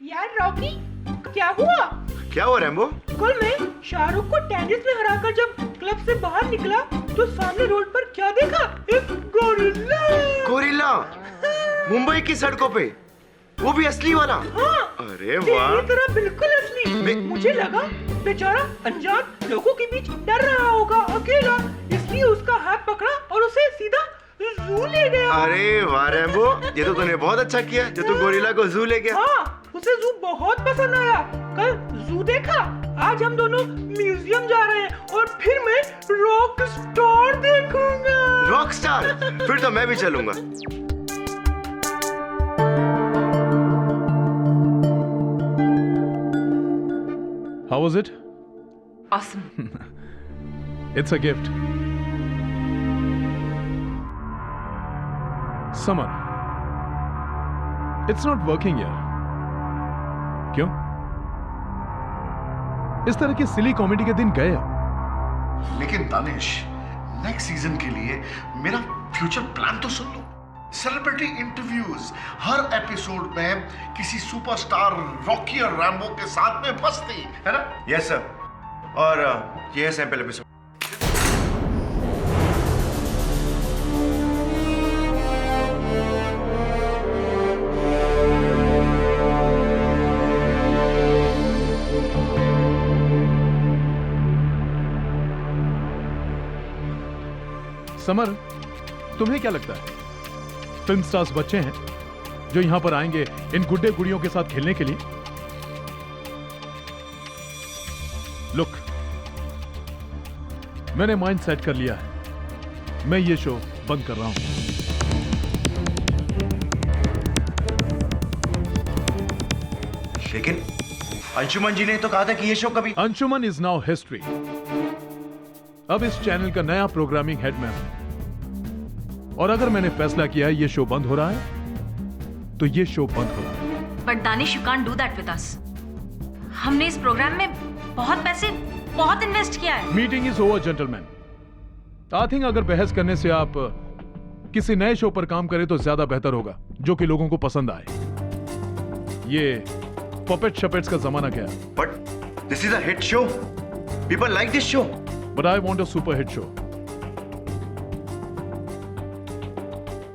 यार रॉकी, क्या हुआ? क्या हुआ रैम्बो? कल मैं शाहरुख को टेनिस में हराकर जब क्लब से बाहर निकला तो सामने रोड पर क्या देखा? एक गोरिल्ला। गोरिल्ला? मुंबई की सड़कों पे? वो भी असली वाला? हाँ, अरे वाह। तेरी तरह बिल्कुल असली। मुझे लगा बेचारा अनजान लोगों के बीच डर रहा होगा अकेला, इसलिए उसका हाथ पकड़ा और उसे सीधा जू ले गया। अरे वाह रैम्बो, ये तो तूने बहुत अच्छा किया जो तू गोरिल्ला को जू ले गया। हाँ, उसे जू बहुत पसंद आया। कल जू देखा, आज हम दोनों म्यूजियम जा रहे हैं और फिर मैं रॉक स्टार देखूंगा। Rock star? फिर तो मैं भी चलूंगा। How was it? Awesome. It's a gift. Summer. It's not working here. क्यों? इस तरह के सिली कॉमेडी के दिन गए अब। लेकिन दानिश, नेक्स्ट सीजन के लिए मेरा फ्यूचर प्लान तो सुन लो। सेलिब्रिटी इंटरव्यूज, हर एपिसोड में किसी सुपरस्टार रॉकी और रैम्बो के साथ में मस्ती, है ना? Yes sir. और ये है सैंपल एपिसोड। समर, तुम्हें क्या लगता है फिल्म स्टार्स बच्चे हैं जो यहां पर आएंगे इन गुड्डे गुड़ियों के साथ खेलने के लिए? लुक, मैंने माइंड सेट कर लिया है, मैं ये शो बंद कर रहा हूं। लेकिन अंशुमन जी ने तो कहा था कि ये शो कभी। Anshuman is now history. अब इस चैनल का नया प्रोग्रामिंग हेड मैं हूं और अगर मैंने फैसला किया है ये शो बंद हो रहा है तो ये शो बंद हो रहा है। But Danish, you can't do that with us. हमने इस प्रोग्राम में बहुत पैसे बहुत इन्वेस्ट किया है। Meeting is over gentleman. I think अगर बहस करने से आप किसी नए शो पर काम करें तो ज्यादा बेहतर होगा जो कि लोगों को पसंद आए। ये पपेट शपेट्स का जमाना गया। But this is a hit show, people like this show. But I want a super hit show.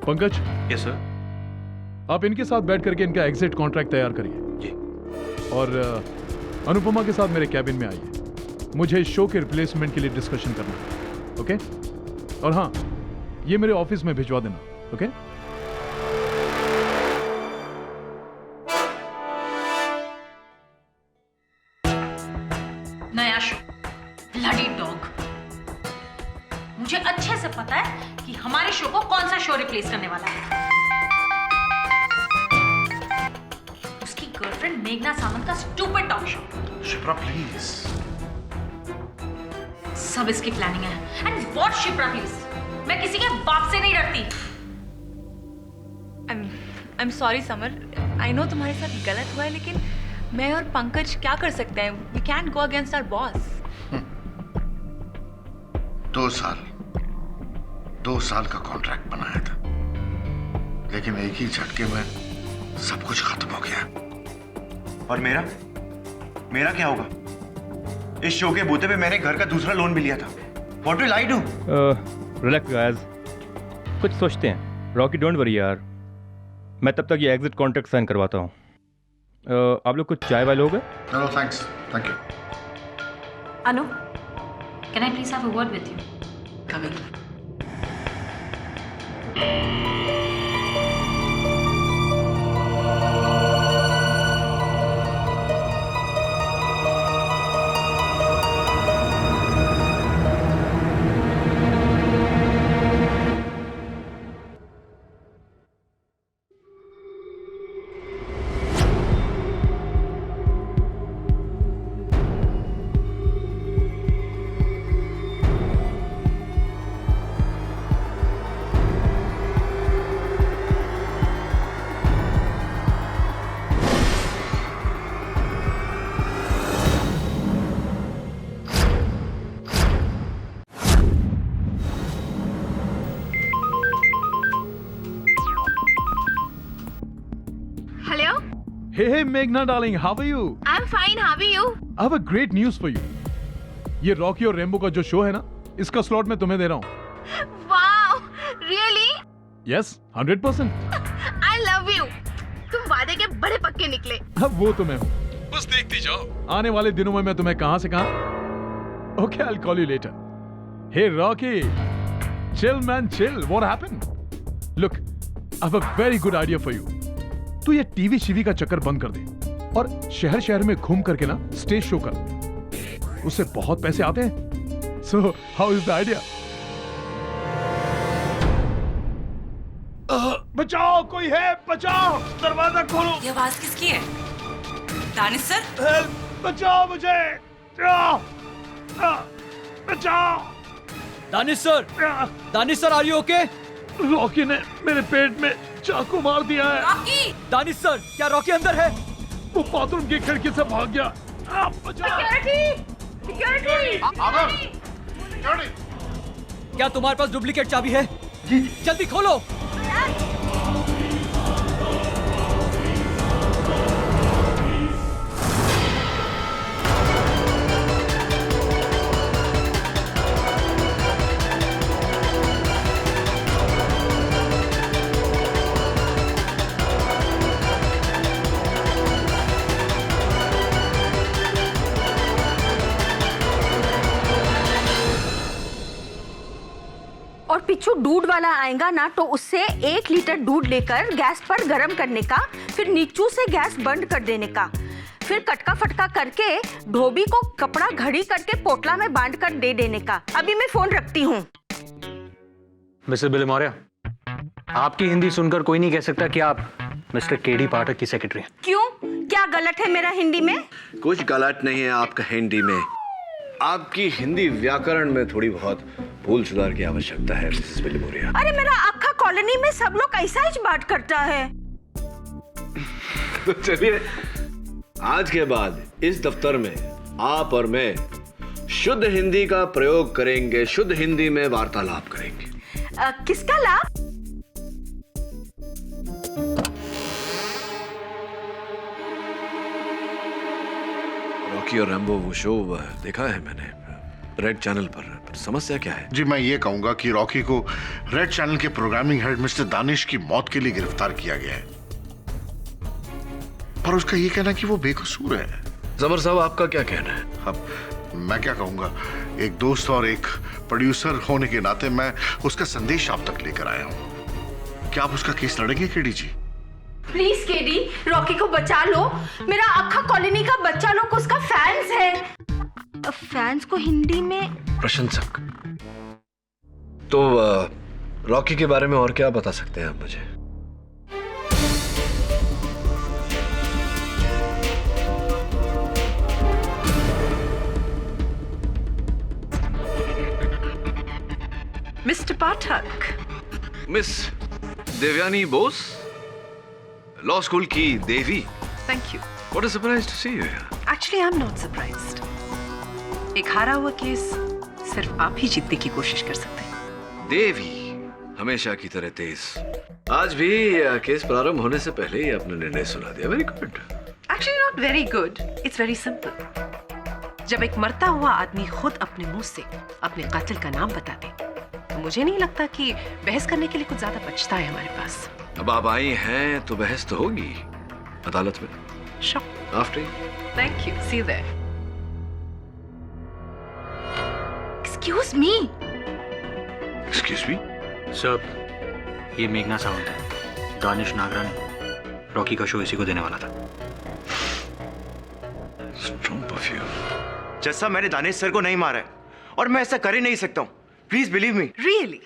Pankaj. Yes sir. आप इनके साथ बैठ करके इनका एग्जिट कॉन्ट्रैक्ट तैयार करिए जी। और अनुपमा के साथ मेरे कैबिन में आइए, मुझे इस शो के रिप्लेसमेंट के लिए डिस्कशन करना है। ओके? और हाँ, ये मेरे ऑफिस में भिजवा देना। ओके? नया शो ब्लडी डॉग। मुझे अच्छे से पता है कि हमारे शो को कौन सा शो रिप्लेस करने वाला है। उसकी गर्लफ्रेंड मेघना सावंत का stupid talk show. Shipra please. सब इसकी प्लानिंग है। एंड व्हाट शिप्रा प्लीज, मैं किसी के बाप से नहीं डरती। I'm sorry summer, I know तुम्हारे साथ गलत हुआ है, लेकिन मैं और पंकज क्या कर सकते हैं? We can't go against our boss. 2 साल का कॉन्ट्रैक्ट बनाया था, लेकिन एक ही झटके में सब कुछ खत्म हो गया। और मेरा क्या होगा? इस शो के बूते पे मैंने घर का दूसरा लोन भी लिया था। What will I do? Relax guys, कुछ सोचते हैं। रॉकी डोंट वरी यार, मैं तब तक ये एग्जिट कॉन्ट्रैक्ट साइन करवाता हूँ। आप लोग कुछ चाय वाय लोगे? No thanks, thank you. Anu, can I please have a word with you? Coming. Hey Meghna darling, how are you? I'm fine. How are you? I have a great news for you. ये Rocky और rainbow का जो show है ना, इसका slot मैं तुम्हें दे रहा हूँ। Wow, really? Yes, 100%. I love you. तुम वादे के बड़े पक्के निकले। अब वो तो मैं हूँ। बस देखती जाओ। आने वाले दिनों में मैं तुम्हें कहां से कहां। Okay, I'll call you later. Hey Rocky, chill man, chill. What happened? Look, I have a very good idea for you. तू ये टीवी शीवी का चक्कर बंद कर दे और शहर शहर में घूम करके ना स्टेज शो कर। उससे बहुत पैसे आते हैं। So, how is the idea? बचाओ, कोई है, बचाओ, दरवाजा खोलो। ये आवाज किसकी है? दानिश सर? हेल्प, बचाओ मुझे, बचाओ। Danish sir are you okay? Rocky ने मेरे पेट में चाकू मार दिया है। रॉकी! दानिश सर, क्या रॉकी अंदर है? वो बाथरूम की खिड़की से भाग गया। बचाओ। क्या तुम्हारे पास डुप्लीकेट चाबी है? जी। जल्दी खोलो। और पिछू दूध वाला आएगा ना तो उससे 1 लीटर दूध लेकर गैस पर गरम करने का, फिर नीचू से गैस बंद कर देने का, फिर कटका फटका करके धोबी को कपड़ा घड़ी करके पोटला में बांध कर दे देने का। अभी मैं फोन रखती हूँ। मिस्टर बिली मौर्य, आपकी हिंदी सुनकर कोई नहीं कह सकता कि आप मिस्टर केडी पाठक की सेक्रेटरी हैं। क्यों? क्या गलत है मेरा हिंदी में? कुछ गलत नहीं है आपका हिंदी में। आपकी हिंदी व्याकरण में थोड़ी बहुत भूल सुधार की आवश्यकता है मिसेस बिली मौर्य। अरे मेरा अक्खा कॉलोनी में सब लोग ऐसा ही बात करता है। तो चलिए, आज के बाद इस दफ्तर में आप और मैं शुद्ध हिंदी का प्रयोग करेंगे, शुद्ध हिंदी में वार्तालाप करेंगे। किसका लाभ? रॉकी और रैम्बो वो शो देखा है मैंने रेड चैनल पर समस्या क्या है? जी, मैं ये कहूंगा कि रॉकी को रेड चैनल के प्रोग्रामिंग हेड मिस्टर दानिश की मौत के लिए गिरफ्तार किया गया है, पर उसका ये कहना कि वो बेकसूर है। जमर साहब, आपका क्या कहना है? अब मैं क्या कहूंगा, एक दोस्त और एक प्रोड्यूसर होने के नाते मैं उसका संदेश आप तक लेकर आया हूं। क्या आप उसका केस लड़ेंगे KD ji? Please KD, Rocky को बचा लो। मेरा अक्खा कॉलोनी का बच्चा लोग उसका फैंस है। फैंस को हिंदी में प्रशंसक। तो रॉकी के बारे में और क्या बता सकते हैं आप मुझे? Mister Pathak. Miss Devyani Bose, law school की देवी। Thank you. What a surprise to see you here. Actually I am not surprised. एक हारा हुआ केस सिर्फ आप ही जीतने की कोशिश कर सकते हैं। देवी हमेशा की तरह तेज। आज भी केस प्रारंभ होने से पहले ही अपना निर्णय सुना दिया। Very good. Actually not very good, it's very simple. जब एक मरता हुआ आदमी खुद अपने मुंह से अपने कातिल का नाम बता दे, तो मुझे नहीं लगता कि बहस करने के लिए कुछ ज्यादा बचता है हमारे पास। अब आप आई हैं तो बहस तो होगी अदालत में। Sure. After you. Thank you. See you there. Excuse me. Excuse me? Sir, ये मेघना सावंत है, दानिश नागरानी। रॉकी का शो इसी को देने वाला था। Strong perfume. जैसा मैंने दानिश सर को नहीं मारा है और मैं ऐसा कर ही नहीं सकता हूँ। Please believe me. Really?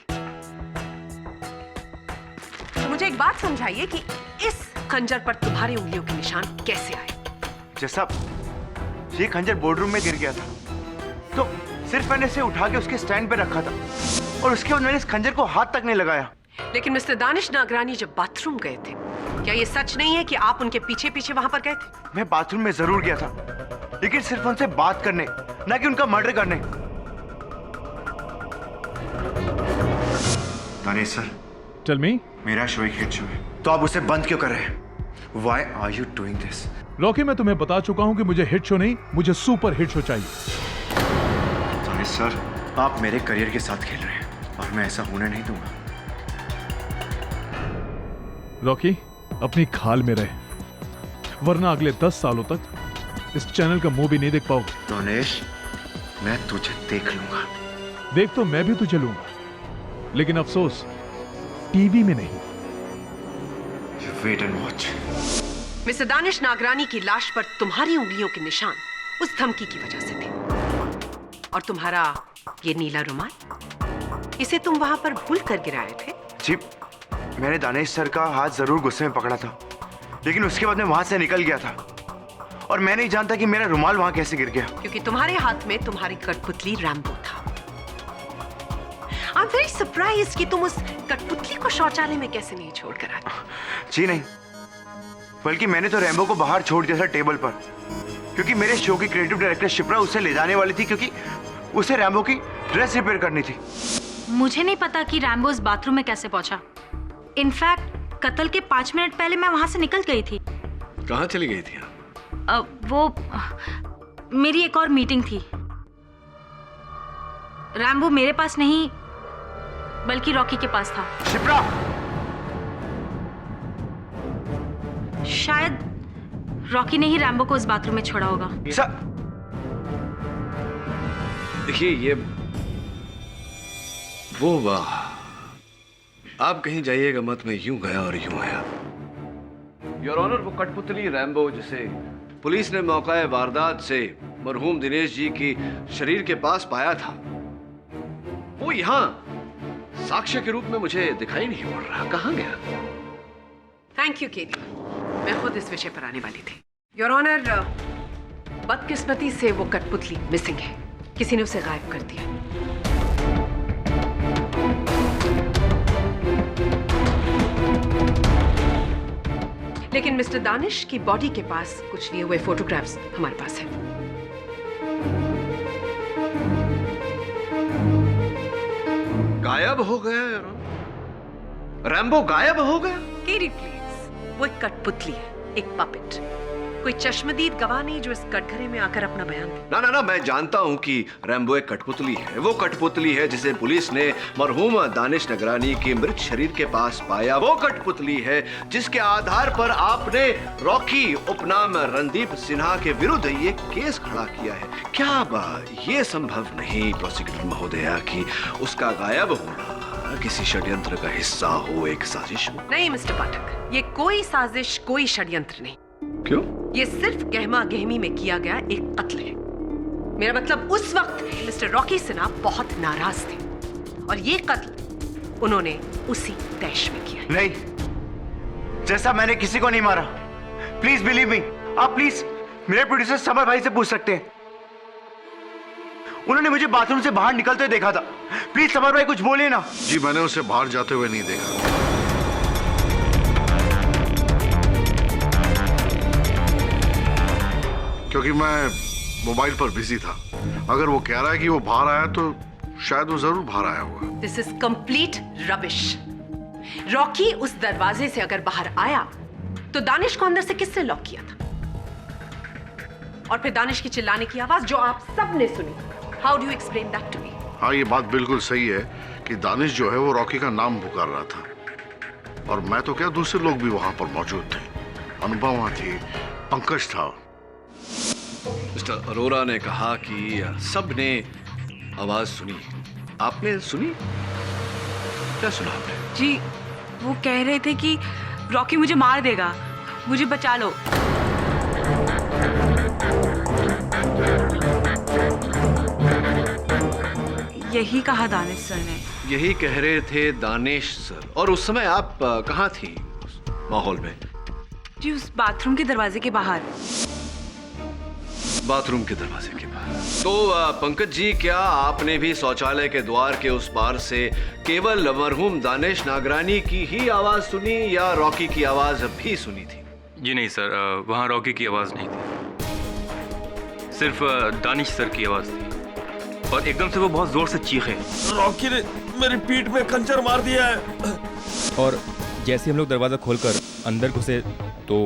तो मुझे एक बात समझाइए कि इस खंजर पर तुम्हारी उंगलियों के निशान कैसे आए? जैसा ये खंजर बोर्डरूम में गिर गया था, तो सिर्फ मैंने इसे उठा के उसके स्टैंड पे रखा था और उसके बाद मैंने इस खंजर को हाथ तक नहीं लगाया। लेकिन मिस्टर दानिश नागरानी जब बाथरूम गए थे, क्या ये सच नहीं है कि आप उनके पीछे पीछे वहां पर गए थे? मैं बाथरूम में जरूर गया था, लेकिन सिर्फ उनसे बात करने, ना कि उनका मर्डर करने। Danish sir, tell me. मेरा शो एक हिट शो है, तो आप उसे बंद क्यों कर रहे हैं? Why are you doing this? Rocky, मैं तुम्हें बता चुका हूं कि मुझे हिट शो नहीं, मुझे सुपर हिट शो चाहिए। दानिश सर, आप मेरे करियर के साथ खेल रहे हैं और मैं ऐसा होने नहीं दूंगा। रॉकी, अपनी खाल में रहे, वरना अगले 10 सालों तक इस चैनल का मुंह भी नहीं देख पाओगे। दानिश, मैं तुझे देख लूंगा। देख तो मैं भी तुझे लूंगा, लेकिन अफसोस टीवी में नहीं। Wait and watch. Mister Danish Nagrani की लाश पर तुम्हारी उंगलियों के निशान उस धमकी की वजह से थे। और तुम्हारा ये नीला रुमाल, इसे तुम वहां पर भूल कर गिराए थे। जी, मैंने दानिश सर का हाथ जरूर गुस्से में पकड़ा था, लेकिन उसके बाद मैं वहां से निकल गया था और मैं नहीं जानता कि मेरा रुमाल वहां कैसे गिर गया। क्योंकि तुम्हारे हाथ में तुम्हारी कठपुतली रैम्बो था। आई एम वेरी सरप्राइज्ड कि तुम उस कठपुतली को शौचालय में कैसे नहीं छोड़कर आ गए। जी नहीं, बल्कि मैंने तो रैम्बो को बाहर छोड़ दिया था टेबल पर, क्योंकि मेरे शो की क्रिएटिव डायरेक्टर शिप्रा उसे ले जाने वाली थी, क्योंकि उसे रैम्बो की ड्रेस रिपेयर करनी थी। मुझे नहीं पता कि रैम्बो इस बाथरूम में कैसे पहुंचा। इनफैक्ट कत्ल के 5 मिनट पहले मैं वहां से निकल गई थी। कहाँ चली गई थी? वो मेरी एक और मीटिंग थी। रैम्बो मेरे पास नहीं, बल्कि रॉकी के पास था। शिप्रा! शायद रॉकी ने ही रैम्बो को इस बाथरूम में छोड़ा होगा। देखिए, ये वो वाह, आप कहीं जाइएगा मत, मैं यूं गया और यूं आया। योर ऑनर, वो कठपुतली रैम्बो जिसे पुलिस ने मौका वारदात से मरहूम दिनेश जी की शरीर के पास पाया था, वो यहाँ साक्ष्य के रूप में मुझे दिखाई नहीं पड़ रहा। कहाँ गया? थैंक यू केडी, मैं खुद इस विषय पर आने वाली थी। योर ऑनर, बदकिस्मती से वो कठपुतली मिसिंग है। किसी ने उसे गायब कर दिया। लेकिन मिस्टर दानिश की बॉडी के पास कुछ लिए हुए फोटोग्राफ्स हमारे पास है। गायब हो गया योर ऑनर? रैम्बो गायब हो गया? केडी प्लीज, वो एक कठपुतली है, एक पपेट, कोई चश्मदीद गवाह नहीं जो इस कटघरे में आकर अपना बयान दे। ना ना ना, मैं जानता हूं कि रैम्बो एक कठपुतली है। वो कठपुतली है जिसे पुलिस ने मरहूम दानिश नगरानी के मृत शरीर के पास पाया। वो कठपुतली है जिसके आधार पर आपने रॉकी उपनाम रणदीप सिन्हा के विरुद्ध ये केस खड़ा किया है। क्या ये संभव नहीं प्रोसिक्यूटर महोदया कि उसका गायब होना किसी षड्यंत्र का हिस्सा हो, एक साजिश हो? नहीं मिस्टर पाठक, ये कोई साजिश, कोई षड्यंत्र नहीं। क्यों? ये सिर्फ गहमा गहमी में किया गया एक कत्ल है। मेरा मतलब उस वक्त मिस्टर रॉकी सिन्हा बहुत नाराज थे और ये कत्ल उन्होंने उसी तैश में किया। नहीं, जैसा मैंने किसी को नहीं मारा। Please believe me. आप प्लीज मेरे प्रोड्यूसर समर भाई से पूछ सकते हैं, उन्होंने मुझे बाथरूम से बाहर निकलते देखा था। प्लीज समर भाई कुछ बोलिए ना। जी, मैंने उसे बाहर जाते हुए नहीं देखा। क्योंकि मैं मोबाइल पर बिजी था। अगर वो कह रहा है कि वो बाहर आया तो शायद वो जरूर बाहर आया होगा। This is complete rubbish. Rocky उस दरवाजे से अगर बाहर आया तो दानिश को अंदर से किसने लॉक किया था? और फिर दानिश की चिल्लाने की आवाज जो आप सब ने सुनी, how do you explain that to me? हाँ, ये बात बिल्कुल सही है कि दानिश जो है वो रॉकी का नाम पुकार रहा था, और मैं तो क्या, दूसरे लोग भी वहां पर मौजूद थे। अनुपमा थी, पंकज था। मिस्टर अरोरा ने कहा कि सबने आवाज सुनी। आपने सुनी? क्या सुना आपने? जी, वो कह रहे थे कि रॉकी मुझे मार देगा, मुझे बचा लो। यही कहा दानिश सर ने। यही कह रहे थे दानिश सर। और उस समय आप कहाँ थी उस माहौल में? जी, उस बाथरूम के दरवाजे के बाहर। बाथरूम के दरवाजे के बाहर। तो पंकज जी, क्या आपने भी शौचालय के द्वार के उस पार से केवल मरहूम दानिश नागरानी की ही आवाज सुनी या रॉकी की आवाज भी सुनी थी? जी नहीं सर, वहाँ रॉकी की आवाज़ नहीं थी, सिर्फ दानिश सर की आवाज़ थी। और एकदम से वो बहुत जोर से चीखे। रॉकी ने मेरी पीठ में खंजर मार दिया है। और जैसे हम लोग दरवाज़ा खोलकर अंदर घुसे तो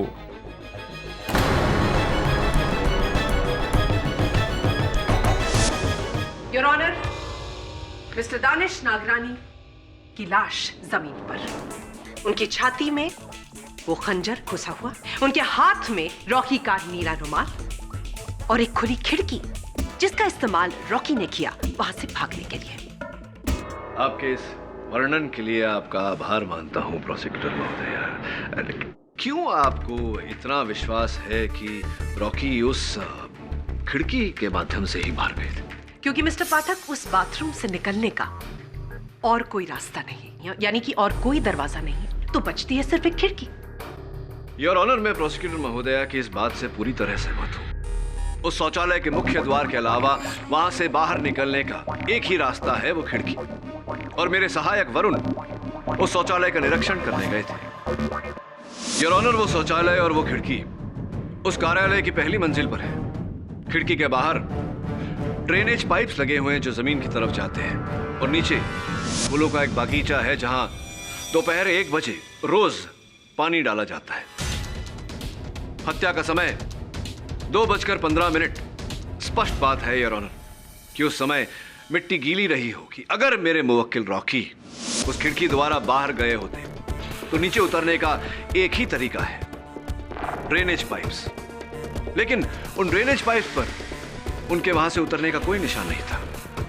your honour, mister Danish Nagrani की लाश जमीन पर, उनकी छाती में वो खंजर घुसा हुआ, उनके हाथ में रॉकी का नीला रुमाल और एक खुली खिड़की जिसका इस्तेमाल रॉकी ने किया वहां से भागने के लिए। आपके इस वर्णन के लिए आपका आभार मानता हूं प्रोसिक्यूटर महोदय। क्यों आपको इतना विश्वास है कि रॉकी उस खिड़की के माध्यम से ही बाहर गए थे? क्योंकि मिस्टर पाठक, उस बाथरूम से निकलने का और कोई रास्ता नहीं, यानी कि और कोई दरवाजा नहीं, तो बचती है सिर्फ एक खिड़की। योर ऑनर, मैं प्रोसिक्यूटर महोदया की इस बात से पूरी तरह सहमत हूं। उस शौचालय के मुख्य द्वार के अलावा वहां से बाहर निकलने का एक ही रास्ता है, वो खिड़की। और मेरे सहायक वरुण उस शौचालय का निरीक्षण करने गए थे। योर ऑनर, वो शौचालय और वो खिड़की उस कार्यालय की पहली मंजिल पर है। खिड़की के बाहर ड्रेनेज पाइप्स लगे हुए हैं जो जमीन की तरफ जाते हैं, और नीचे फूलों का एक बागीचा है जहां दोपहर 1 बजे रोज पानी डाला जाता है। हत्या का समय 2:15। स्पष्ट बात है योर ऑनर कि उस समय मिट्टी गीली रही होगी। अगर मेरे मुवक्किल रॉकी उस खिड़की द्वारा बाहर गए होते तो नीचे उतरने का एक ही तरीका है, ड्रेनेज पाइप्स। लेकिन उन ड्रेनेज पाइप्स पर उनके वहां से उतरने का कोई निशान नहीं था,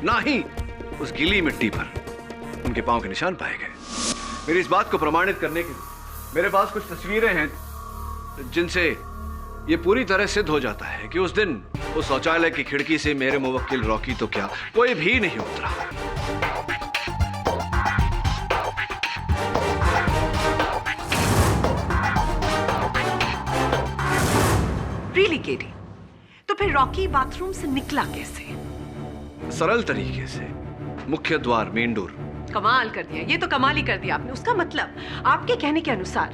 ना ही उस गीली मिट्टी पर उनके पांव के निशान पाए गए। मेरी इस बात को प्रमाणित करने के लिए मेरे पास कुछ तस्वीरें हैं जिनसे ये पूरी तरह सिद्ध हो जाता है कि उस दिन उस शौचालय की खिड़की से मेरे मुवक्किल रॉकी तो क्या, कोई भी नहीं उतरा। रियली केडी, तो फिर रॉकी बाथरूम से निकला कैसे? सरल तरीके से, मुख्य द्वार, मेन डोर। कमाल कर दिया, ये तो कमाल ही कर दिया आपने। उसका मतलब आपके कहने के अनुसार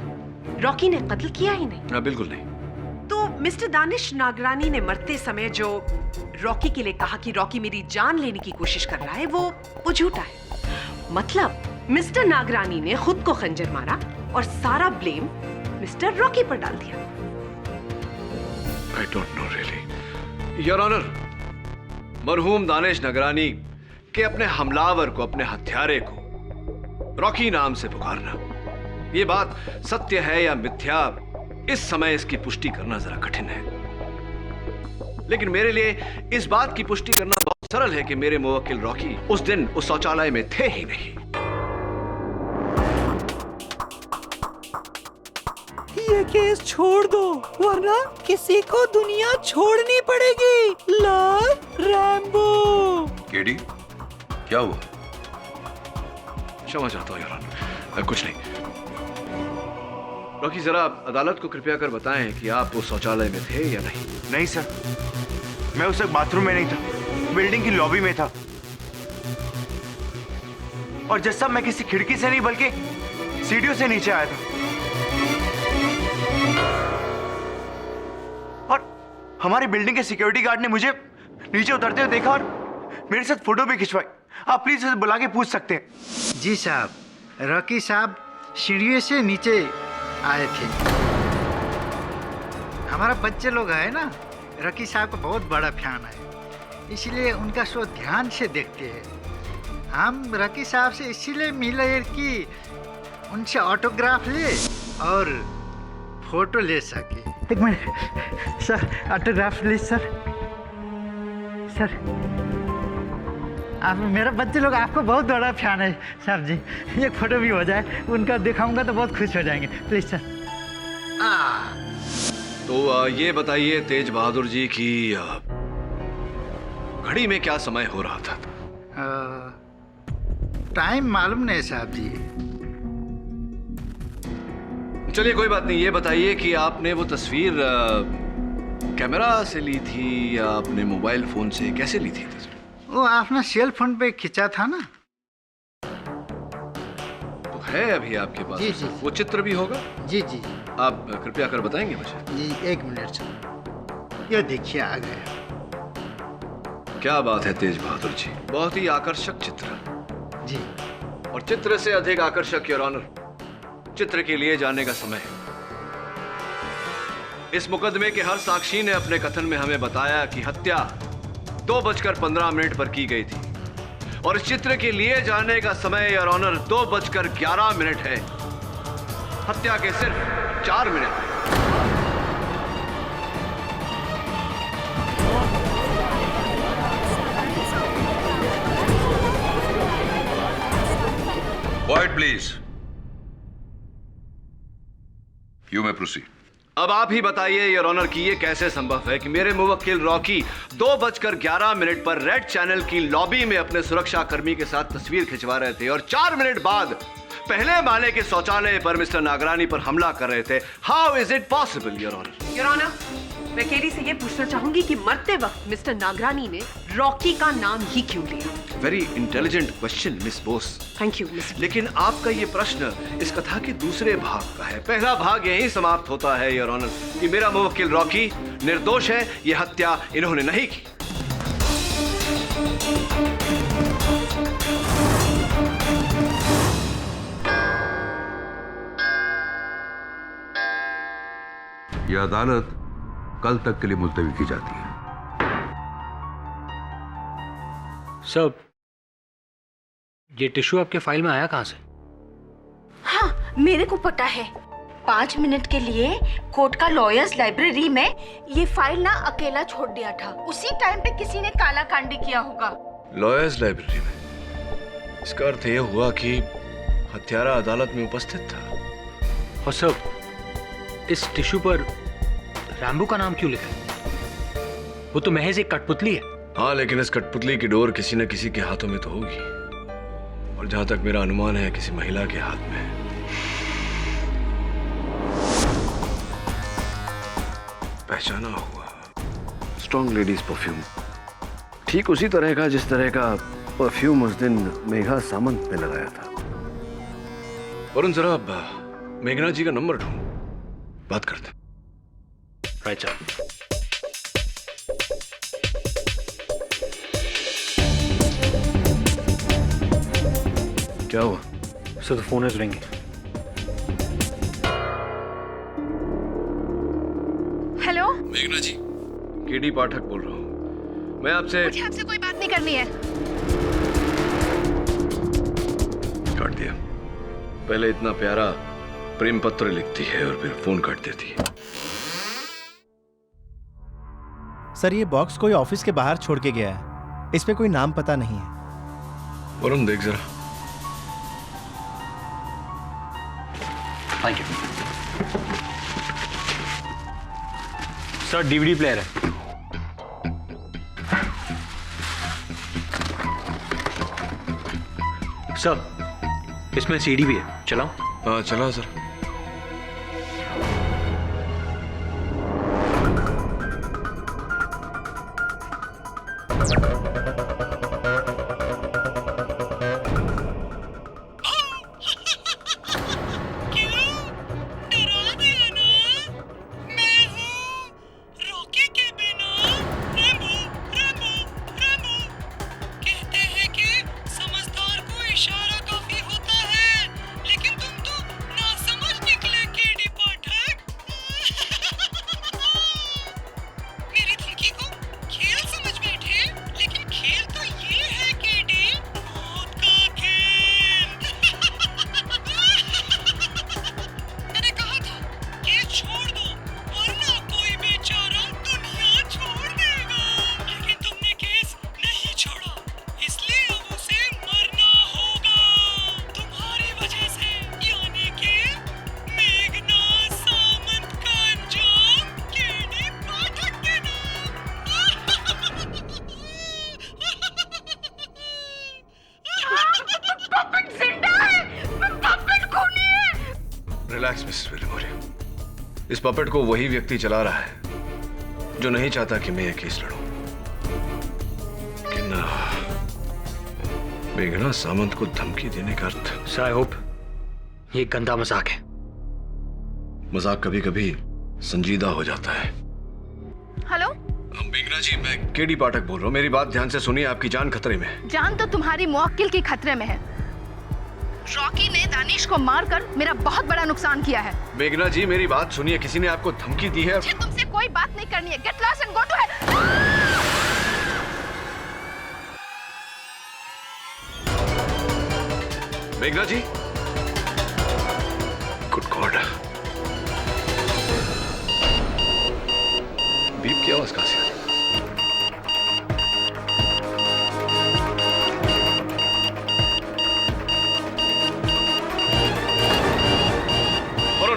रॉकी ने कत्ल किया ही नहीं? बिल्कुल नहीं। तो मिस्टर दानिश नागरानी ने मरते समय जो रॉकी के लिए कहा कि रॉकी मेरी जान लेने की कोशिश कर रहा है, वो झूठा है। मतलब मिस्टर नागरानी ने खुद को खंजर मारा और सारा ब्लेम मिस्टर रॉकी पर डाल दिया। I don't know really. Your Honor, मरहूम दानिश नगरानी के अपने हमलावर को, अपने हत्यारे को रॉकी नाम से पुकारना, ये बात सत्य है या मिथ्या, इस समय इसकी पुष्टि करना जरा कठिन है। लेकिन मेरे लिए इस बात की पुष्टि करना बहुत सरल है कि मेरे मुवक्किल रॉकी उस दिन उस शौचालय में थे ही नहीं। ये केस छोड़ दो, वरना किसी को दुनिया छोड़नी पड़ेगी। Love Rambo. केडी, क्या हुआ? क्षमा चाहता हूं योर ऑनर, कुछ नहीं। रॉकी, जरा अदालत को कृपया कर बताएं कि आप उस शौचालय में थे या नहीं। नहीं सर, मैं उस वक्त बाथरूम में नहीं था, बिल्डिंग की लॉबी में था। और जज साहब, मैं किसी खिड़की से नहीं बल्कि सीढ़ियों से नीचे आया था। और हमारी बिल्डिंग के सिक्योरिटी गार्ड ने मुझे नीचे उतरते हुए देखा और मेरे साथ फोटो भी खिंचवाई। आप प्लीज उसे बुला के पूछ सकते हैं। जी साहब, रॉकी साहब सीढ़ियों से नीचे आए थे। हमारा बच्चे लोग है ना, रॉकी साहब का बहुत बड़ा फैन है, इसलिए उनका शो ध्यान से देखते हैं। हम रॉकी साहब से इसीलिए मिले कि उनसे ऑटोग्राफ ले और फोटो ले सके। एक minute sir, autograph please sir. Sir, आप, मेरा बच्चे लोग आपको बहुत बड़ा फैन है साहब जी, एक फोटो भी हो जाए, उनका दिखाऊंगा तो बहुत खुश हो जाएंगे, प्लीज सर। तो ये बताइए तेज बहादुर जी की घड़ी में क्या समय हो रहा था? टाइम मालूम नहीं साहब जी। चलिए कोई बात नहीं, ये बताइए कि आपने वो तस्वीर कैमरा से ली थी या अपने मोबाइल फोन से, कैसे ली थी तस्वीर? वो अपना सेल फोन पे खींचा था ना। तो है अभी आपके पास? जी जी। वो चित्र भी होगा? जी जी। आप कृपया कर बताएंगे मुझे? जी एक मिनट सर, ये देखिए आ गया। क्या बात है तेज बहादुर जी, बहुत ही आकर्षक चित्र। जी। और चित्र से अधिक आकर्षक योर ऑनर, चित्र के लिए जाने का समय है। इस मुकदमे के हर साक्षी ने अपने कथन में हमें बताया कि हत्या 2:15 पर की गई थी और इस चित्र के लिए जाने का समय योर ऑनर 2:11 है। हत्या के सिर्फ 4 minute. Quiet, please. You may proceed. अब आप ही बताइए योर ऑनर कि ये कैसे संभव है कि मेरे मुवक्किल रॉकी 2:11 पर रेड चैनल की लॉबी में अपने सुरक्षा कर्मी के साथ तस्वीर खिंचवा रहे थे और 4 मिनट बाद पहले माले के शौचालय पर मिस्टर नागरानी पर हमला कर रहे थे। How is it possible your honour? Your honour, मैं केडी से ये पूछना चाहूंगी कि मरते वक्त मिस्टर नागरानी ने रॉकी का नाम ही क्यों लिया? Very intelligent question miss Bose. Thank you miss. लेकिन आपका ये प्रश्न इस कथा के दूसरे भाग का है। पहला भाग यहीं समाप्त होता है योर ऑनर कि मेरा मुवक्किल रॉकी निर्दोष है, ये हत्या इन्होंने नहीं की। यह अदालत कल तक के लिए मुलतवी की जाती है। सर, ये टिश्यू आपके फाइल में आया कहां से? हाँ, मेरे को पता है। 5 मिनट के लिए कोर्ट का लॉयर्स लाइब्रेरी में ये फाइल ना अकेला छोड़ दिया था। उसी टाइम पे किसी ने काला कांडी किया होगा। लॉयर्स लाइब्रेरी में? इसका अर्थ यह हुआ कि हत्यारा अदालत में उपस्थित था। और सर, इस टिश्यू पर रैम्बो का नाम क्यों लिखा है? वो तो महज एक कठपुतली है। हाँ, लेकिन इस कठपुतली की डोर किसी न किसी के हाथों में तो होगी, और जहां तक मेरा अनुमान है किसी महिला के हाथ में है। पहचाना हुआ स्ट्रॉन्ग लेडीज परफ्यूम, ठीक उसी तरह का जिस तरह का परफ्यूम उस दिन मेघा सामंत ने लगाया था। वरुण, जरा मेघना जी का नंबर ढूंढ, बात करते हैं। Right sir. क्या हुआ? Sir, the phone is ringing. Hello, मेघना जी, केडी पाठक बोल रहा हूँ। मैं आपसे कोई बात नहीं करनी है। काट दिया। पहले इतना प्यारा प्रेम पत्र लिखती है और फिर फोन काट देती है। सर, ये बॉक्स कोई ऑफिस के बाहर छोड़ के गया है। इस पे कोई नाम पता नहीं है। वरुण, देख जरा। Thank you sir. DVD player है। सर, इसमें सीडी भी है, चलाओ? हाँ, चला सर। Relax Mrs विलिमोरिया। इस पपेट को वही व्यक्ति चला रहा है जो नहीं चाहता कि मैं यह केस लड़ूं। लेकिन मेघना सामंत को धमकी देने का अर्थ? सर, आई होप ये गंदा मजाक है। मजाक कभी कभी संजीदा हो जाता है। हेलो मेघना जी, मैं केडी पाठक बोल रहा हूँ। मेरी बात ध्यान से सुनिए, आपकी जान खतरे में है। जान तो तुम्हारी मुवक्किल की खतरे में है। रॉकी ने दानिश को मारकर मेरा बहुत बड़ा नुकसान किया है। मेघना जी मेरी बात सुनिए, किसी ने आपको धमकी दी है? मुझे तुमसे कोई बात नहीं करनी है। Get lost and go to hell. मेघना जी, गुड गॉड, बीप की आवाज कहां से आई?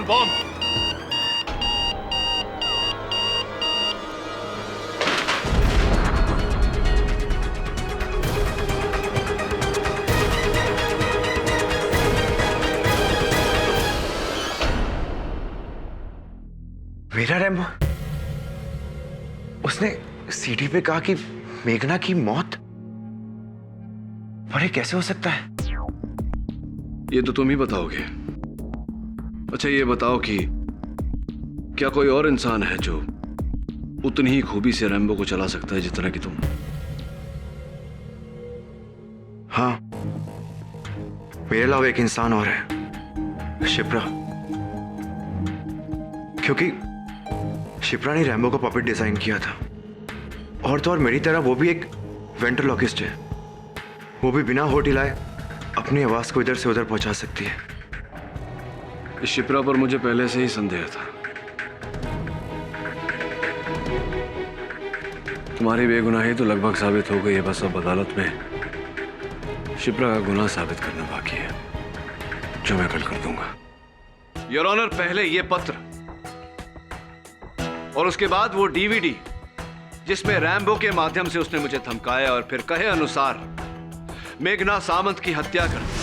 बॉम्ब। मेरा रैम्बो? उसने सीढ़ी पे कहा कि मेघना की मौत? पर ये कैसे हो सकता है? ये तो तुम ही बताओगे। अच्छा ये बताओ कि क्या कोई और इंसान है जो उतनी ही खूबी से रैम्बो को चला सकता है जितना कि तुम? हाँ, मेरे अलावा एक इंसान और है, शिप्रा। क्योंकि शिप्रा ने रैम्बो का पपेट डिजाइन किया था। और तो और मेरी तरह वो भी एक वेंट्रोलॉकिस्ट है। वो भी बिना होठ हिलाए अपनी आवाज को इधर से उधर पहुंचा सकती है। इस शिप्रा पर मुझे पहले से ही संदेह था। तुम्हारी बेगुनाही तो लगभग साबित हो गई है, बस अब अदालत में शिप्रा का गुनाह साबित करना बाकी है, जो मैं कल कर दूंगा। योर ऑनर, पहले ये पत्र और उसके बाद वो डीवीडी जिसमें रैम्बो के माध्यम से उसने मुझे धमकाया और फिर कहे अनुसार मेघना सामंत की हत्या कर दी।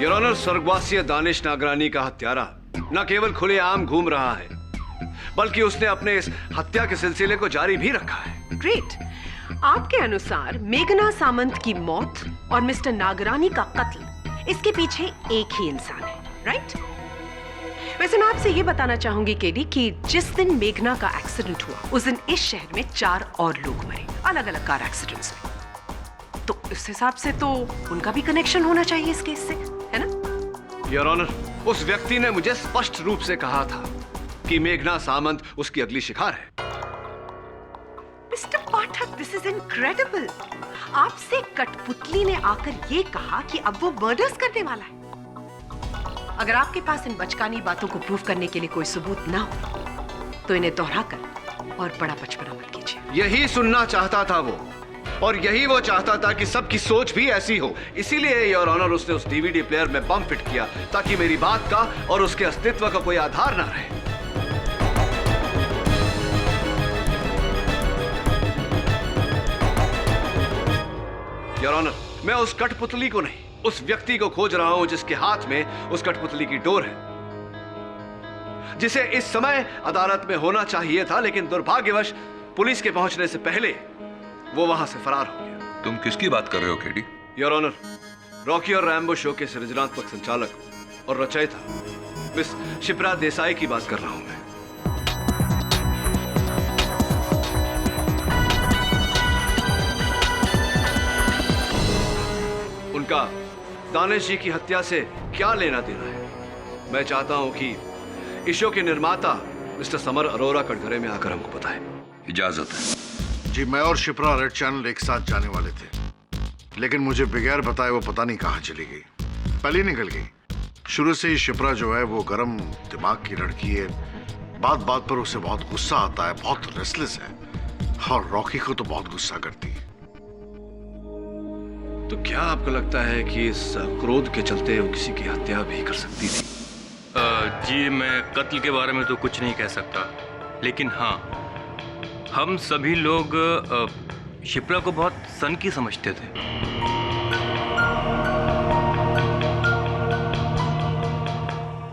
योर ऑनर, स्वर्गवासी दानिश नागरानी का हत्यारा न केवल खुलेआम घूम रहा है, बल्कि उसने अपने इस हत्या के सिलसिले को जारी भी रखा है। ग्रेट। आपके अनुसार मेघना सामंत की मौत और मिस्टर नागरानी का कत्ल, इसके पीछे एक ही इंसान है, राइट? वैसे मैं आपसे ये बताना चाहूंगी केडी कि जिस दिन मेघना का एक्सीडेंट हुआ उस दिन इस शहर में 4 और लोग मरे, अलग अलग कार एक्सीडेंट्स में। तो इस हिसाब से तो उनका भी कनेक्शन होना चाहिए इस केस से, है ना? योर ऑनर, उस व्यक्ति ने मुझे स्पष्ट रूप से कहा था कि मेघना सामंत उसकी अगली शिकार है। Mister Pathak, this is incredible. आपसे कठपुतली ने आकर ये कहा कि अब वो मर्डर्स करने वाला है। अगर आपके पास इन बचकानी बातों को प्रूव करने के लिए कोई सबूत ना हो तो इन्हें दोहराकर और बड़ा बचपना मत कीजिए। यही सुनना चाहता था वो, और यही वो चाहता था कि सबकी सोच भी ऐसी हो। इसीलिए योर ऑनर, उसने उस डीवीडी प्लेयर में बम फिट किया ताकि मेरी बात का और उसके अस्तित्व का कोई आधार ना रहे। योर ऑनर, मैं उस कठपुतली को नहीं, उस व्यक्ति को खोज रहा हूं जिसके हाथ में उस कठपुतली की डोर है, जिसे इस समय अदालत में होना चाहिए था, लेकिन दुर्भाग्यवश पुलिस के पहुंचने से पहले वो वहां से फरार हो गया। तुम किसकी बात कर रहे हो केडी? योर ऑनर, रॉकी और रैम्बो शो के सृजनात्मक संचालक और रचयिता मिस शिप्रा देसाई की बात कर रहा हूं मैं। उनका दानिश जी की हत्या से क्या लेना देना है? मैं चाहता हूं कि इस शो के निर्माता मिस्टर समर अरोरा कटघरे में आकर हमको बताएं। इजाजत है जी। मैं और शिप्रा रेड चैनल एक साथ जाने वाले थे, लेकिन मुझे बगैर बताए वो पता नहीं कहां चली गई, पहले निकल गई। शुरू से ही शिप्रा जो है वो गर्म दिमाग की लड़की है, बात बात पर उसे बहुत गुस्सा आता है, बहुत रेस्टलेस है, और रॉकी को तो बहुत गुस्सा करती है। तो क्या आपको लगता है कि इस क्रोध के चलते वो किसी की हत्या भी कर सकती थी? जी, मैं कत्ल के बारे में तो कुछ नहीं कह सकता, लेकिन हाँ, हम सभी लोग शिप्रा को बहुत सनकी समझते थे।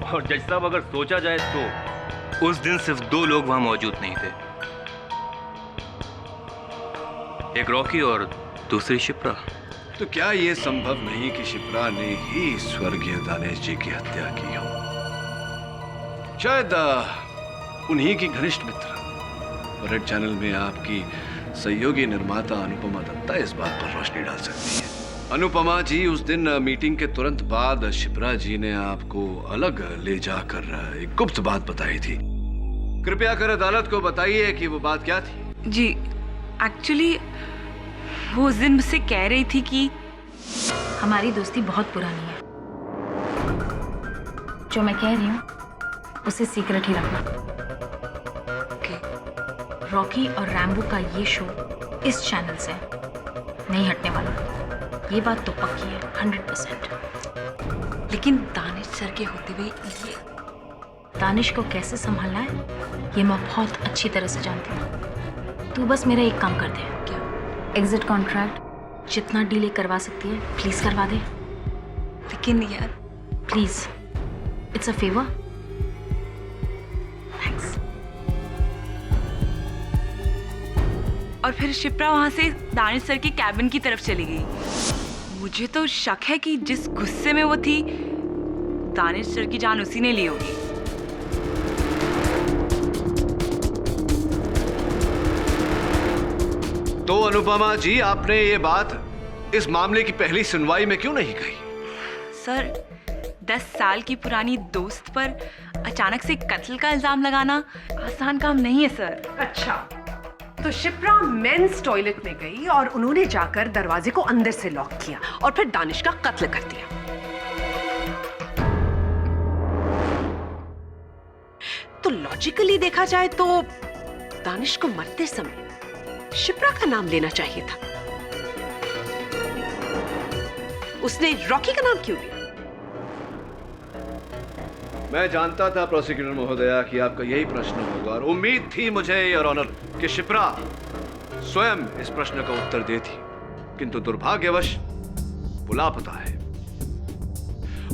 और जज साहब, अगर सोचा जाए तो उस दिन सिर्फ 2 लोग वहां मौजूद नहीं थे, एक रॉकी और दूसरी शिप्रा। तो क्या यह संभव नहीं कि शिप्रा ने ही स्वर्गीय दानिश जी की हत्या की हो? शायद उन्हीं की घनिष्ठ मित्र रेड चैनल में आपकी सहयोगी निर्माता अनुपमा दत्ता इस बात पर रोशनी डाल सकती है। अनुपमा जी, उस दिन मीटिंग के तुरंत बाद शिप्रा जी ने आपको अलग ले जाकर एक गुप्त बात बताई थी। कृपया कर अदालत को बताइए कि वो बात क्या थी। जी, एक्चुअली वो उस दिन मुझसे कह रही थी कि हमारी दोस्ती बहुत पुरानी है। जो मैं कह रही हूँ उसे सीक्रेट ही रखना। रॉकी और रैम्बो का ये शो इस चैनल से नहीं हटने वाला। ये बात तो पक्की है 100%। लेकिन दानिश सर के होते हुए ये दानिश को कैसे संभालना है ये मैं बहुत अच्छी तरह से जानती हूँ। तू बस मेरा एक काम कर दे। क्या? एग्जिट कॉन्ट्रैक्ट जितना डीले करवा सकती है प्लीज करवा दे। लेकिन यार please, it's a favour. Thanks. और फिर शिप्रा वहां से दानिश सर के कैबिन की तरफ चली गई। मुझे तो शक है कि जिस गुस्से में वो थी दानिश सर की जान उसी ने ली होगी। तो अनुपमा जी, आपने ये बात इस मामले की पहली सुनवाई में क्यों नहीं कही? सर, 10 साल की पुरानी दोस्त पर अचानक से कत्ल का इल्जाम लगाना आसान काम नहीं है सर। अच्छा, तो शिप्रा मेंस टॉयलेट में गई और उन्होंने जाकर दरवाजे को अंदर से लॉक किया और फिर दानिश का कत्ल कर दिया। तो लॉजिकली देखा जाए तो दानिश को मरते समय शिप्रा का नाम लेना चाहिए था। उसने रॉकी का नाम क्यों लिया? मैं जानता था प्रोसिक्यूटर महोदया कि आपका यही प्रश्न होगा और उम्मीद थी मुझे योर ऑनर कि शिप्रा स्वयं इस प्रश्न का उत्तर देती, किंतु दुर्भाग्यवश वो लापता है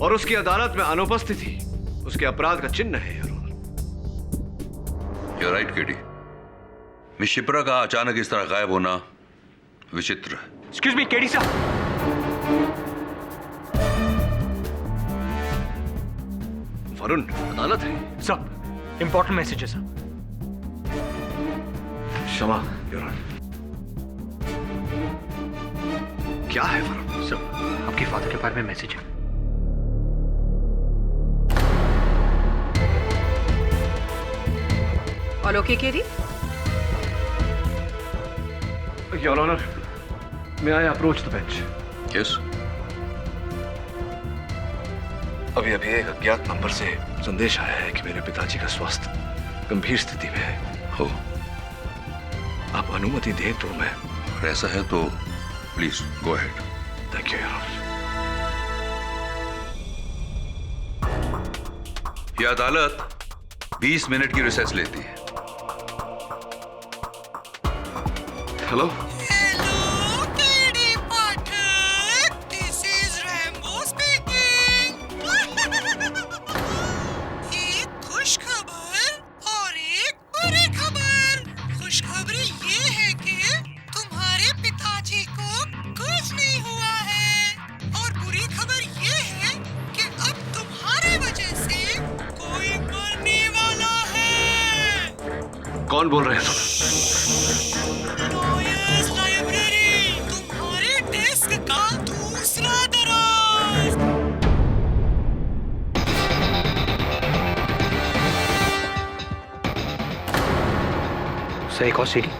और उसकी अदालत में अनुपस्थिति उसके अपराध का चिन्ह है। Your honour, You're right, KD. Miss Shipra का अचानक इस तरह गायब होना विचित्र है। एक्सक्यूज मी केडी साहब। वरुण, अदालत है। सब इंपॉर्टेंट मैसेज है सर। क्षमा योर ऑनर। क्या है वरुण? सर, आपके फादर के बारे में मैसेज है। All okay KD? Your honour, may I approach the bench? Yes. अभी अभी एक अज्ञात नंबर से संदेश आया है कि मेरे पिताजी का स्वास्थ्य गंभीर स्थिति में है। हो, आप अनुमति दें तो मैं। ऐसा है तो please go ahead. Thank you your honour. यह अदालत 20 मिनट की रिसेस लेती है। हेलो, कौन बोल रहे हैं लाइब्रेरी, तुम्हारे डेस्क का दूसरा दराज। सर, एक और सीडी।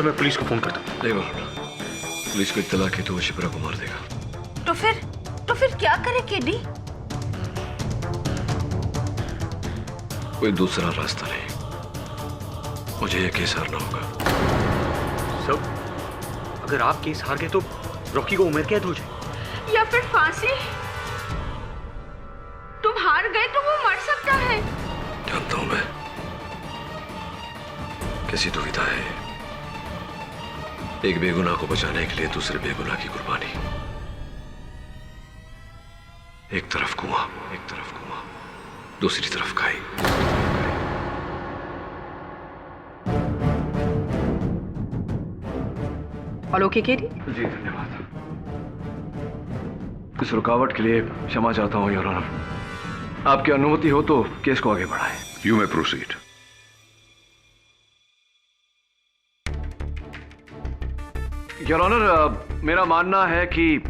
सर मैं पुलिस को फोन करता हूँ। नहीं वरुण, पुलिस को इत्तला की तो वो शिप्रा को मार देगा। तो फिर क्या करे केडी? कोई दूसरा रास्ता नहीं, मुझे ये केस हारना होगा। सर अगर आप केस हार गए तो रॉकी को उम्र कैद हो जाए या फिर फांसी। तुम हार गए तो वो मर सकता है। जानता हूं मैं, कैसी दुविधा है। एक बेगुनाह को बचाने के लिए दूसरे बेगुनाह की कुर्बानी। एक तरफ कुआं, दूसरी तरफ खाई। All okay KD? जी धन्यवाद। इस रुकावट के लिए क्षमा चाहता हूं योर ऑनर। आपकी अनुमति हो तो केस को आगे बढ़ाएं। You may proceed. Your honour, मेरा मानना है कि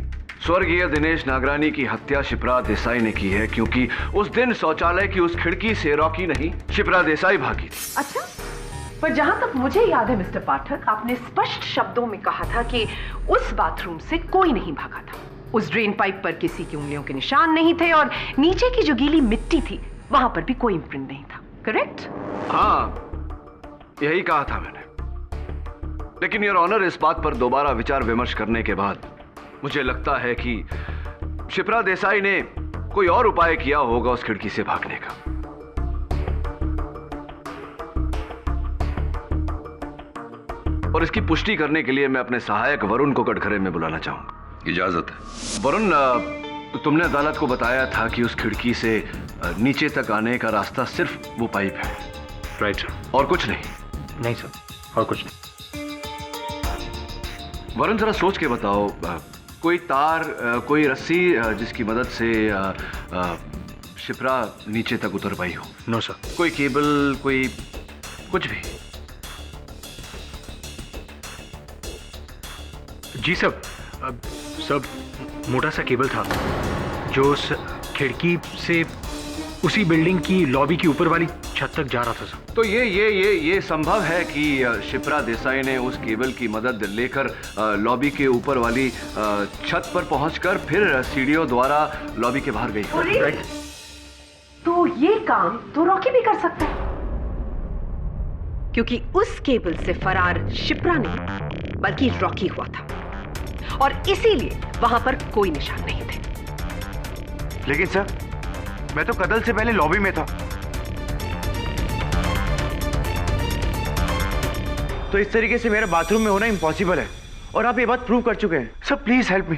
स्वर्गीय दिनेश नागरानी की हत्या शिप्रा देसाई ने की है, क्योंकि उस दिन शौचालय की उस खिड़की से रॉकी नहीं, शिप्रा देसाई भागी थी। अच्छा, पर जहां तक मुझे याद है मिस्टर पाठक, आपने स्पष्ट शब्दों में कहा था कि उस बाथरूम से कोई नहीं भागा था। उस ड्रेन पाइप पर किसी की उंगलियों के निशान नहीं थे और नीचे की जो गीली मिट्टी थी वहां पर भी कोई इम्प्रिंट नहीं था। करेक्ट? हाँ, यही कहा था मैंने। लेकिन योर ऑनर, इस बात पर दोबारा विचार विमर्श करने के बाद मुझे लगता है कि शिप्रा देसाई ने कोई और उपाय किया होगा उस खिड़की से भागने का। और इसकी पुष्टि करने के लिए मैं अपने सहायक वरुण को कटघरे में बुलाना चाहूंगा। इजाजत है। वरुण, तुमने अदालत को बताया था कि उस खिड़की से नीचे तक आने का रास्ता सिर्फ वो पाइप है। Right sir. और कुछ नहीं? नहीं सर, और कुछ नहीं। वरुण, जरा सोच के बताओ, कोई तार, कोई रस्सी जिसकी मदद से शिप्रा नीचे तक उतर पाई हो? No sir. कोई केबल, कोई कुछ भी? जी सब मोटा सा केबल था जो उस खिड़की से उसी बिल्डिंग की लॉबी की ऊपर वाली छत तक जा रहा था सर। तो ये संभव है कि शिप्रा देसाई ने उस केबल की मदद लेकर लॉबी के ऊपर वाली छत पर पहुंचकर फिर सीढ़ियों द्वारा लॉबी के बाहर गई। राइट। तो ये काम तो रॉकी भी कर सकता है, क्योंकि उस केबल से फरार शिप्रा नहीं बल्कि रॉकी हुआ था और इसीलिए वहां पर कोई निशान नहीं थे। लेकिन सर, मैं तो कत्ल से पहले लॉबी में था। तो इस तरीके से मेरा बाथरूम में होना इम्पॉसिबल है और आप ये बात प्रूव कर चुके हैं। Sir please help me.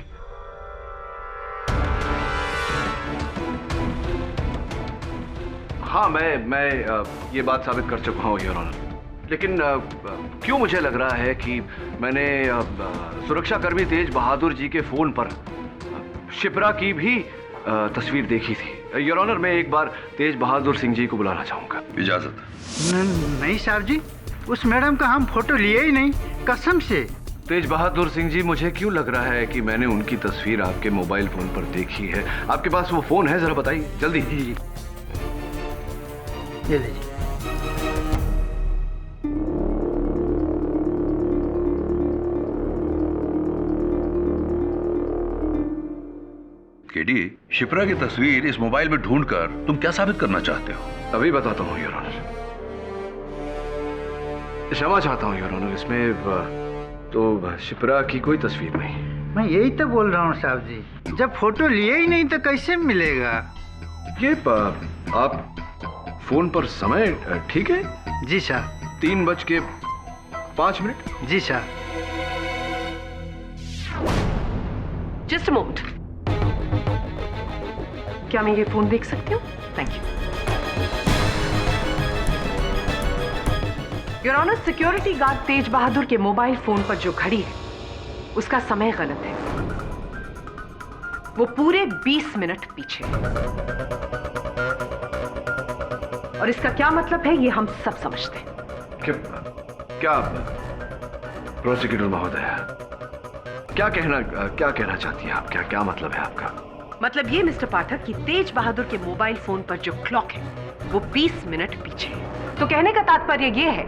हाँ, मैं ये बात साबित कर चुका हूँ योर ऑनर। लेकिन क्यों मुझे लग रहा है कि मैंने सुरक्षाकर्मी तेज बहादुर जी के फोन पर शिप्रा की भी तस्वीर देखी थी। योर ऑनर, मैं एक बार तेज बहादुर सिंह जी को बुलाना चाहूंगा। इजाजत। नहीं साहब जी, उस मैडम का हम फोटो लिए ही नहीं, कसम से। तेज बहादुर सिंह जी, मुझे क्यों लग रहा है कि मैंने उनकी तस्वीर आपके मोबाइल फोन पर देखी है। आपके पास वो फोन है? जरा बताइए जल्दी। जी ये लीजिए। केडी, शिप्रा की तस्वीर इस मोबाइल में ढूंढकर तुम क्या साबित करना चाहते हो? अभी बताता हूँ योर ऑनर। क्षमा चाहता हूँ योर ऑनर, इसमें तो शिप्रा की कोई तस्वीर नहीं। मैं यही तो बोल रहा हूँ साहब जी, जब फोटो लिए ही नहीं तो कैसे मिलेगा? ये आप फोन पर समय ठीक है? जी सर। 3:05। जी सर। जस्ट अ मोमेंट, क्या मैं ये फोन देख सकती हूँ? Thank you your honour. Security guard Tej Bahadur के मोबाइल फोन पर जो घड़ी है उसका समय गलत है, वो पूरे 20 मिनट पीछे। और इसका क्या मतलब है ये हम सब समझते हैं। क्या प्रोसिक्यूटर महोदय, क्या कहना चाहती हैं आप? क्या मतलब है आपका? मतलब ये मिस्टर पाठक कि तेज बहादुर के मोबाइल फोन पर जो क्लॉक है वो 20 मिनट पीछे है। तो कहने का तात्पर्य ये है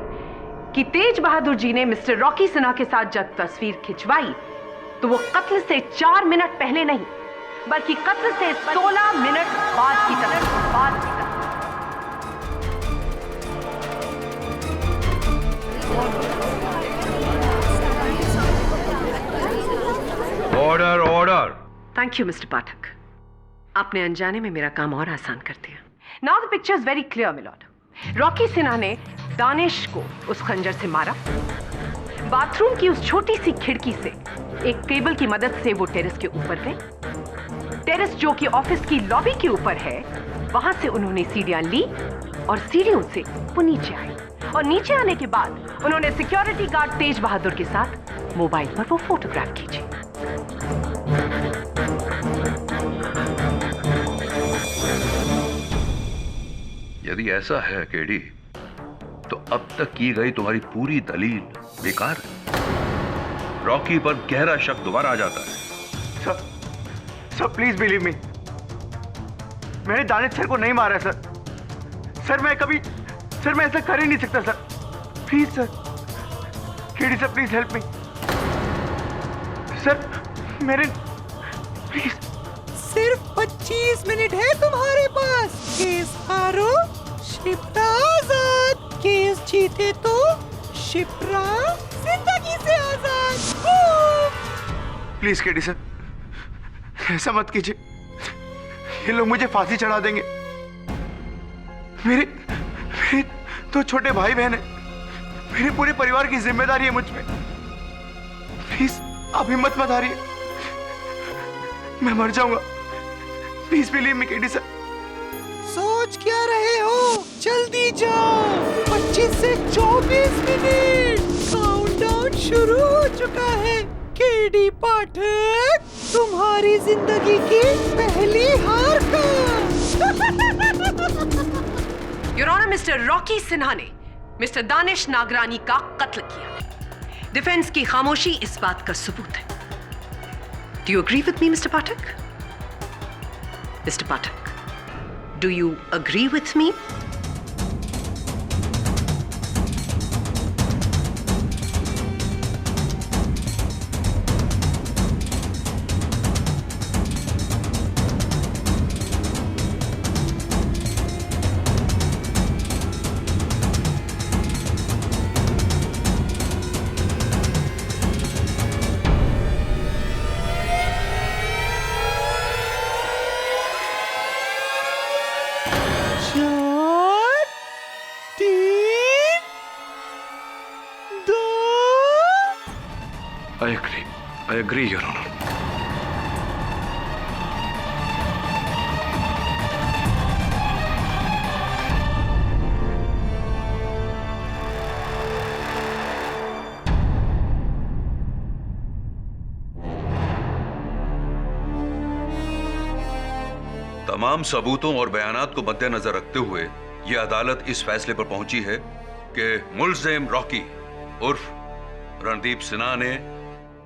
कि तेज बहादुर जी ने मिस्टर रॉकी सिन्हा के साथ जब तस्वीर खिंचवाई तो वो कत्ल से 4 मिनट पहले नहीं बल्कि कत्ल से 16 मिनट बाद की तरफ order order. Thank you mister Pathak, आपने अनजाने में मेरा काम और आसान कर दिया। Now the picture is very clear milord. Rocky Sinha ने दानिश को उस खंजर से मारा। बाथरूम की उस छोटी सी खिड़की से एक टेबल की मदद से वो टेरेस के ऊपर गए। टेरेस जो कि ऑफिस की लॉबी के ऊपर है, वहां से उन्होंने सीढ़ियां ली और सीढ़ियों से वो नीचे आए। और नीचे आने के बाद उन्होंने सिक्योरिटी गार्ड तेज बहादुर के साथ मोबाइल पर वो फोटोग्राफ खींची। यदि ऐसा है केडी, तो अब तक की गई तुम्हारी पूरी दलील बेकार है। रॉकी पर गहरा शक दोबारा आ जाता है। सर प्लीज बिलीव मी, मैंने दानिश सर को नहीं मारा सर। सर मैं ऐसा कर ही नहीं सकता sir. Please sir, KD sir please help me sir. मेरे प्लीज। सिर्फ 25 मिनट है तुम्हारे पास। केस हारो शिप्रा आजाद, केस जीते तो शिप्रा जिंदगी से आजाद। प्लीज केडी सर, ऐसा मत कीजिए। ये लोग मुझे फांसी चढ़ा देंगे। मेरे 2 छोटे भाई बहन है। मेरे पूरे परिवार की जिम्मेदारी है मुझ पे। प्लीज आप हिम्मत मत हारिए, मैं मर जाऊंगा। Please believe me KD sir. सोच क्या रहे हो, जल्दी जाओ। 25 से 24 मिनट, काउंटडाउन शुरू हो चुका है। केडी पाठक, तुम्हारी जिंदगी की पहली हार का। Your honour, mister Rocky Sinha ने मिस्टर दानिश नागरानी का कत्ल किया। डिफेंस की खामोशी इस बात का सबूत है। Do you agree with me mister Pathak? Mister Pathak, do you agree with me? I agree, Your Honor. तमाम सबूतों और बयानात को मद्देनजर रखते हुए यह अदालत इस फैसले पर पहुंची है कि मुल्जिम रॉकी उर्फ रणदीप सिन्हा ने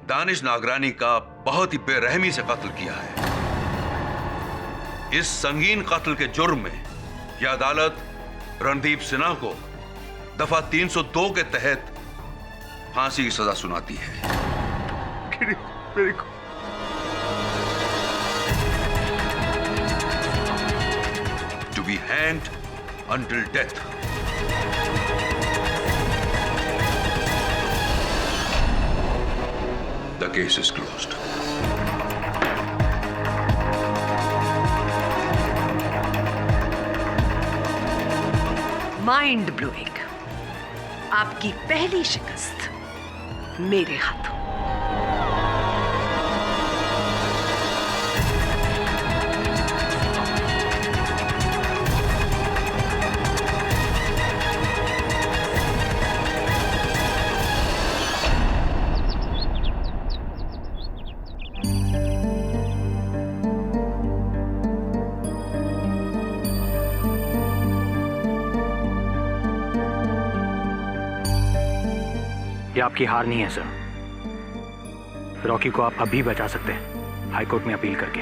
दानिश नागरानी का बहुत ही बेरहमी से कत्ल किया है। इस संगीन कत्ल के जुर्म में यह अदालत रणदीप सिन्हा को दफा 302 के तहत फांसी की सजा सुनाती है। मेरे को to be hanged until death. The case is closed. Mind blowing. आपकी पहली शिकस्त मेरे हाथों। ये आपकी हार नहीं है सर। रॉकी को आप अभी बचा सकते हैं हाई कोर्ट में अपील करके,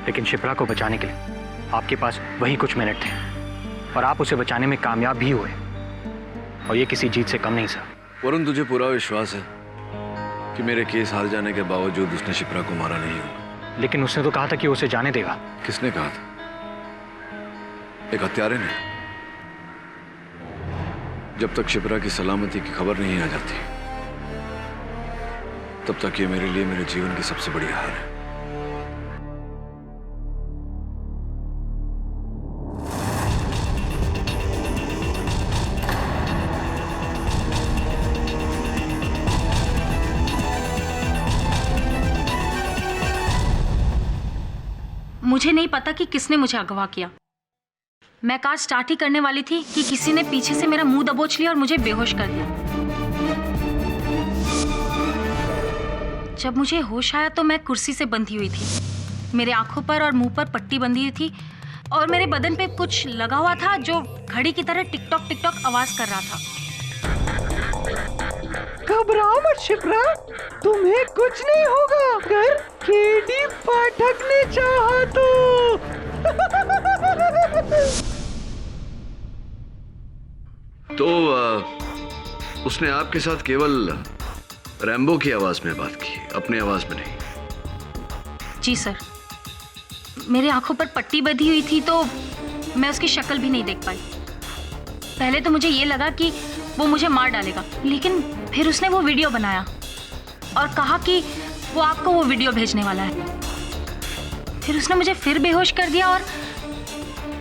लेकिन शिप्रा को बचाने के लिए आपके पास वही कुछ मिनट थे और आप उसे बचाने में कामयाब भी हुए। और ये किसी जीत से कम नहीं सर। वरुण, तुझे पूरा विश्वास है कि मेरे केस हार जाने के बावजूद उसने शिप्रा को मारा नहीं होगा? लेकिन उसने तो कहा था कि उसे जाने देगा। किसने कहा था? एक हत्यारे ने। जब तक शिप्रा की सलामती की खबर नहीं आ जाती, तब तक ये मेरे लिए मेरे जीवन की सबसे बड़ी हार है। मुझे नहीं पता कि किसने मुझे अगवा किया। मैं कार स्टार्ट ही करने वाली थी कि किसी ने पीछे से मेरा मुंह दबोच लिया और मुझे बेहोश कर दिया। जब मुझे होश आया तो मैं कुर्सी से बंधी हुई थी। मेरे आंखों पर और मुंह पर पट्टी बंधी हुई थी और मेरे बदन पे कुछ लगा हुआ था जो घड़ी की तरह टिक टॉक आवाज कर रहा था। घबराओ मत शिप्रा, तुम्हें कुछ नहीं होगा अगर केडी पाठक ने चाहा तो। उसने आपके साथ केवल रैम्बो की आवाज में बात की, अपनी आवाज में नहीं? जी सर, मेरे आंखों पर पट्टी बंधी हुई थी तो मैं उसकी शक्ल भी नहीं देख पाई। पहले तो मुझे ये लगा कि वो मुझे मार डालेगा, लेकिन फिर उसने वो वीडियो बनाया और कहा कि वो आपको वो वीडियो भेजने वाला है। फिर उसने मुझे फिर बेहोश कर दिया और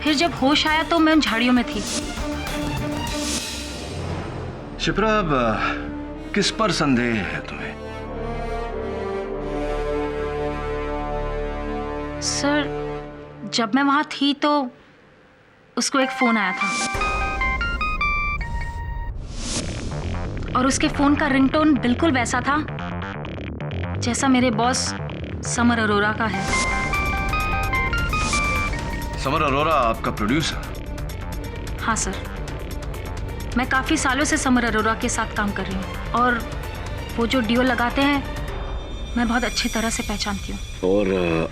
फिर जब होश आया तो मैं उन झाड़ियों में थी। शिप्रा, अब किस पर संदेह है तुम्हें? सर, जब मैं वहां थी तो उसको एक फोन आया था और उसके फोन का रिंगटोन बिल्कुल वैसा था जैसा मेरे बॉस समर अरोरा का है। समर अरोरा आपका प्रोड्यूसर? हाँ सर, मैं काफी सालों से समर अरोरा के साथ काम कर रही हूँ और वो जो डियो लगाते हैं मैं बहुत अच्छी तरह से पहचानती हूँ। और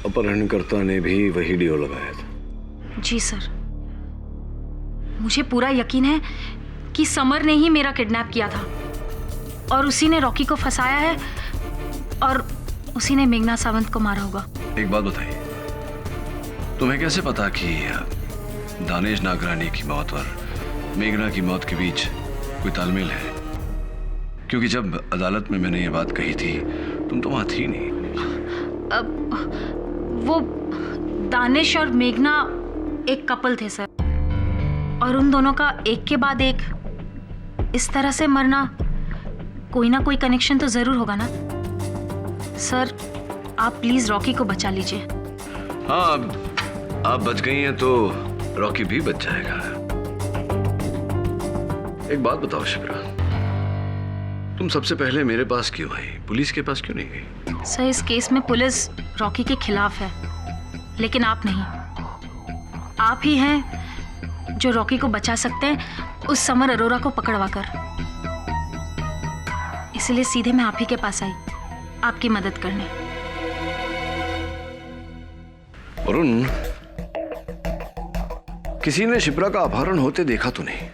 अपहरणकर्ता ने भी वही डियो लगाया था? जी सर, मुझे पूरा यकीन है कि समर ने ही मेरा किडनैप किया था और उसी ने रॉकी को फंसाया है और उसी ने मेघना सावंत को मारा होगा। एक बात बताइए, तुम्हें कैसे पता कि दानिश नागरानी की मौत और मेघना की मौत के बीच कोई तालमेल है? क्योंकि जब अदालत में मैंने ये बात कही थी तुम तो वहां थी नहीं। वो दानिश और मेघना एक कपल थे सर, और उन दोनों का एक के बाद एक इस तरह से मरना, कोई ना कोई कनेक्शन तो जरूर होगा ना सर। आप प्लीज रॉकी को बचा लीजिए। हाँ, आप बच गई हैं तो रॉकी भी बच जाएगा। एक बात बताओ शिप्रा, तुम सबसे पहले मेरे पास क्यों आई, पुलिस के पास क्यों नहीं गई? सर, इस केस में पुलिस रॉकी के खिलाफ है, लेकिन आप नहीं। आप ही हैं जो रॉकी को बचा सकते हैं उस समर अरोरा को पकड़वा कर। इसलिए सीधे मैं आप ही के पास आई आपकी मदद करने। वरुण, किसी ने शिप्रा का अपहरण होते देखा तो नहीं?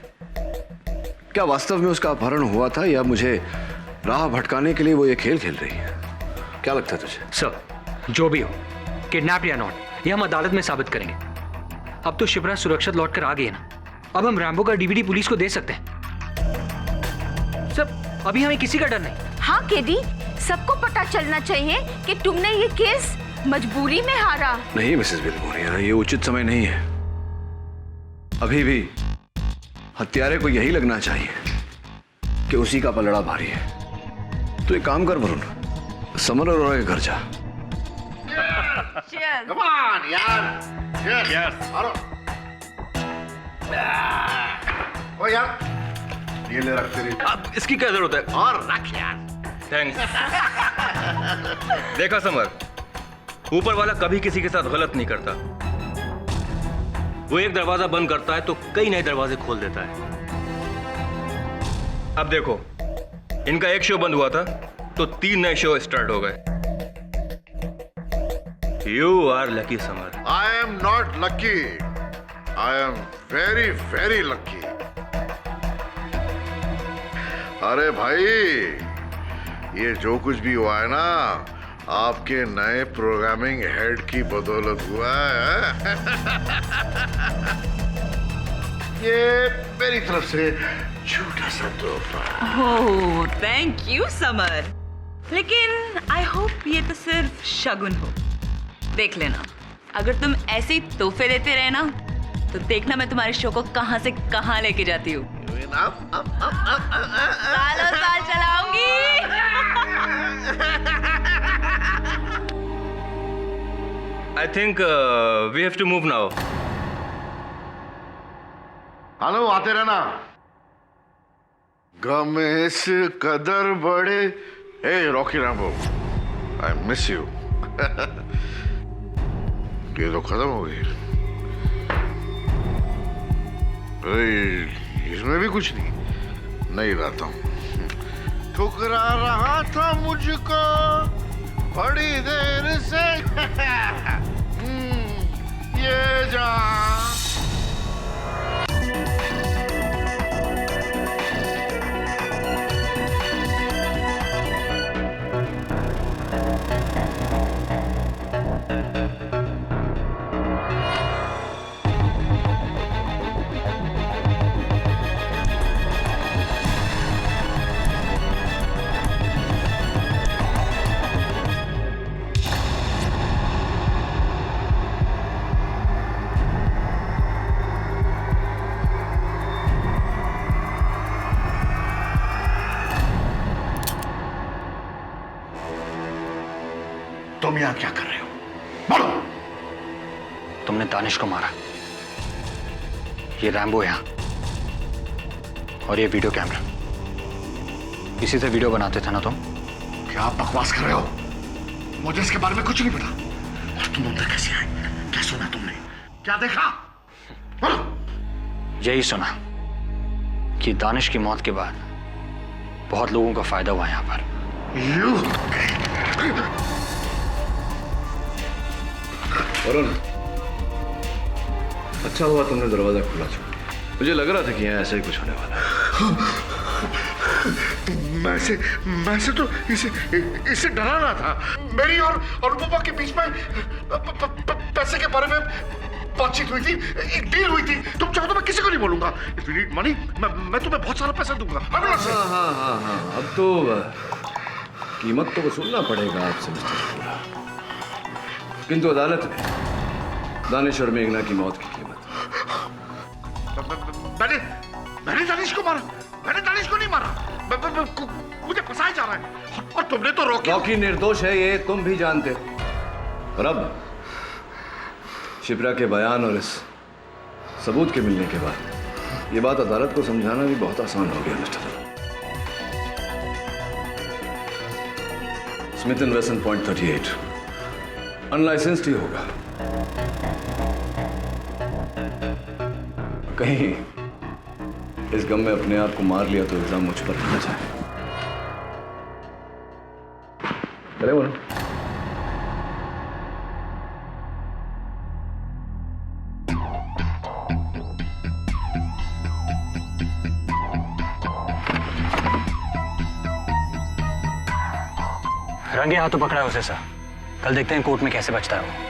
क्या वास्तव में उसका अपहरण हुआ था या मुझे राह भटकाने के लिए वो ये खेल खेल रही है? क्या लगता है तुझे? सर, जो भी हो, किडनैप या नॉट, ये हम अदालत में साबित करेंगे। अब तो शिप्रा सुरक्षित लौटकर आ गई है ना, अब हम रैम्बो का डीवीडी पुलिस को दे सकते हैं। सब, अभी हमें किसी का डर नहीं। हाँ केडी, सबको पता चलना चाहिए कि तुमने ये केस मजबूरी में हारा। नहीं मिसेस बिलमोरिया, ये उचित समय नहीं है। अभी भी हत्यारे को यही लगना चाहिए कि उसी का पलड़ा भारी है। तो एक काम कर वरुण, समर अरोरा के घर जा। Come on, यार। Yes. मारो। ओ यार, ये ले रख तेरी। अब इसकी क्या जरूरत है? और रख यार। थैंक्स। देखा समर, ऊपर वाला कभी किसी के साथ गलत नहीं करता। वो एक दरवाजा बंद करता है तो कई नए दरवाजे खोल देता है। अब देखो, इनका एक शो बंद हुआ था तो 3 नए शो स्टार्ट हो गए। You are lucky, Samar. I am not lucky. I am very, very lucky. अरे भाई, ये जो कुछ भी हुआ है ना, आपके नए प्रोग्रामिंग हेड की बदौलत हुआ है। ये मेरी तरफ से छोटा सा तोहफा। ओह थैंक यू समर, लेकिन आई होप ये तो सिर्फ शगुन हो। देख लेना, अगर तुम ऐसे ही तोहफे देते रहे ना तो देखना मैं तुम्हारे शो को कहां से कहां लेके जाती हूँ। सालों साल चलाऊंगी। I think we have to move now. Hello, आते रहना। गम इस कदर बड़े। Hey Rocky Rambo, I miss you. ये तो खत्म हो गई। इसमें भी कुछ नहीं रहता हूँ। ठुकरा रहा था मुझको बड़ी देर से। ये जान। तुम यहाँ क्या कर रहे हो? बोलो। तुमने दानिश को मारा। ये रैम्बो यहाँ और ये वीडियो कैमरा, इसी से वीडियो बनाते थे ना तुम? क्या बकवास कर रहे हो? मुझे इसके बारे में कुछ नहीं पता। और तुम अंदर कैसे आए? क्या सुना तुमने? क्या देखा? बोलो। यही सुना कि दानिश की मौत के बाद बहुत लोगों का फायदा हुआ यहाँ पर। वरुण, अच्छा हुआ तुमने दरवाजा खुला छोड़ा। मुझे लग रहा था कि यहाँ ऐसा ही कुछ होने वाला है। मैं से तो इसे डराना था। मेरी और रूपा के बीच में पैसे के बारे में बातचीत हुई थी, एक डील हुई थी। तुम चाहो तो मैं किसी को नहीं बोलूंगा। इफ यू नीड मनी, मैं तुम्हें बहुत सारा पैसा दूंगा। हाँ, अब तो कीमत तो वसूलना पड़ेगा आपसे मिस्टर शुक्ला। किंतु अदालत में दानिश और मेघना की मौत की कीमत। मैंने दानिश को मारा? मैंने दानिश को नहीं मारा। मुझे फंसाया जा रहा है। और तुमने तो रॉकी निर्दोष है, ये तुम भी जानते हो। और अब शिप्रा के बयान और इस सबूत के मिलने के बाद ये बात अदालत को समझाना भी बहुत आसान हो गया mister. Smith and Wesson point 38 unlicensed ही होगा। कहीं इस गम में अपने आप को मार लिया तो इल्जाम मुझ पर न जाए। अरे बोलो। रंगे हाथों पकड़ा है उसे सर। कल देखते हैं कोर्ट में कैसे बचता है वो।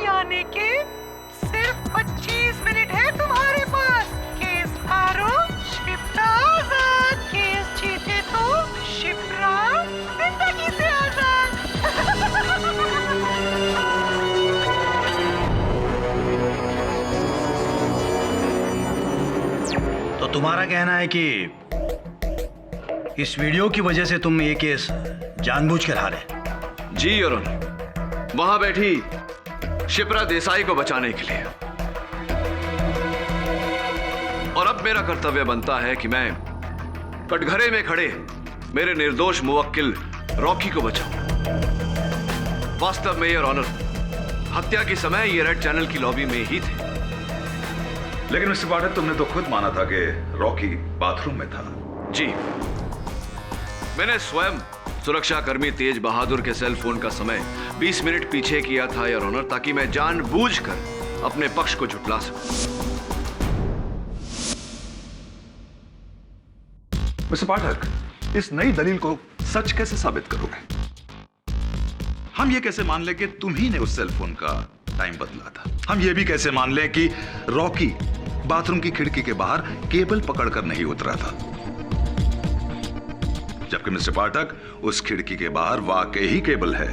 यानी कि सिर्फ 25 मिनट है तुम्हारे पास। केस हारो शिप्रा आजाद, केस जीते तो शिप्रा जिंदगी से आजाद। तो तुम्हारा कहना है कि इस वीडियो की वजह से तुम ये केस जानबूझकर हारे? जी अरुण, वहां बैठी शिप्रा देसाई को बचाने के लिए। और मेरा कर्तव्य बनता है कि मैं कटघरे में खड़े मेरे निर्दोष मुवक्किल रॉकी को बचाऊं। वास्तव में, योर ऑनर, हत्या के समय ये रेड चैनल की लॉबी में ही थे। लेकिन मिस्टर पाठक, तुमने तो खुद माना था कि रॉकी बाथरूम में था। जी, मैंने स्वयं सुरक्षा कर्मी तेज बहादुर के सेल फोन का समय 20 मिनट पीछे किया था, योर ऑनर, ताकि मैं जानबूझकर अपने पक्ष को झुठला सकूं। मिस्टर पाठक, इस नई दलील को सच कैसे साबित करोगे? हम ये कैसे मान लें कि तुम ही ने उस सेल फोन का टाइम बदला था? हम ये भी कैसे मान लें कि रॉकी बाथरूम की खिड़की के बाहर केबल पकड़कर नहीं उतरा था, जबकि मिस्टर पाठक उस खिड़की के बाहर वाकई ही केबल है?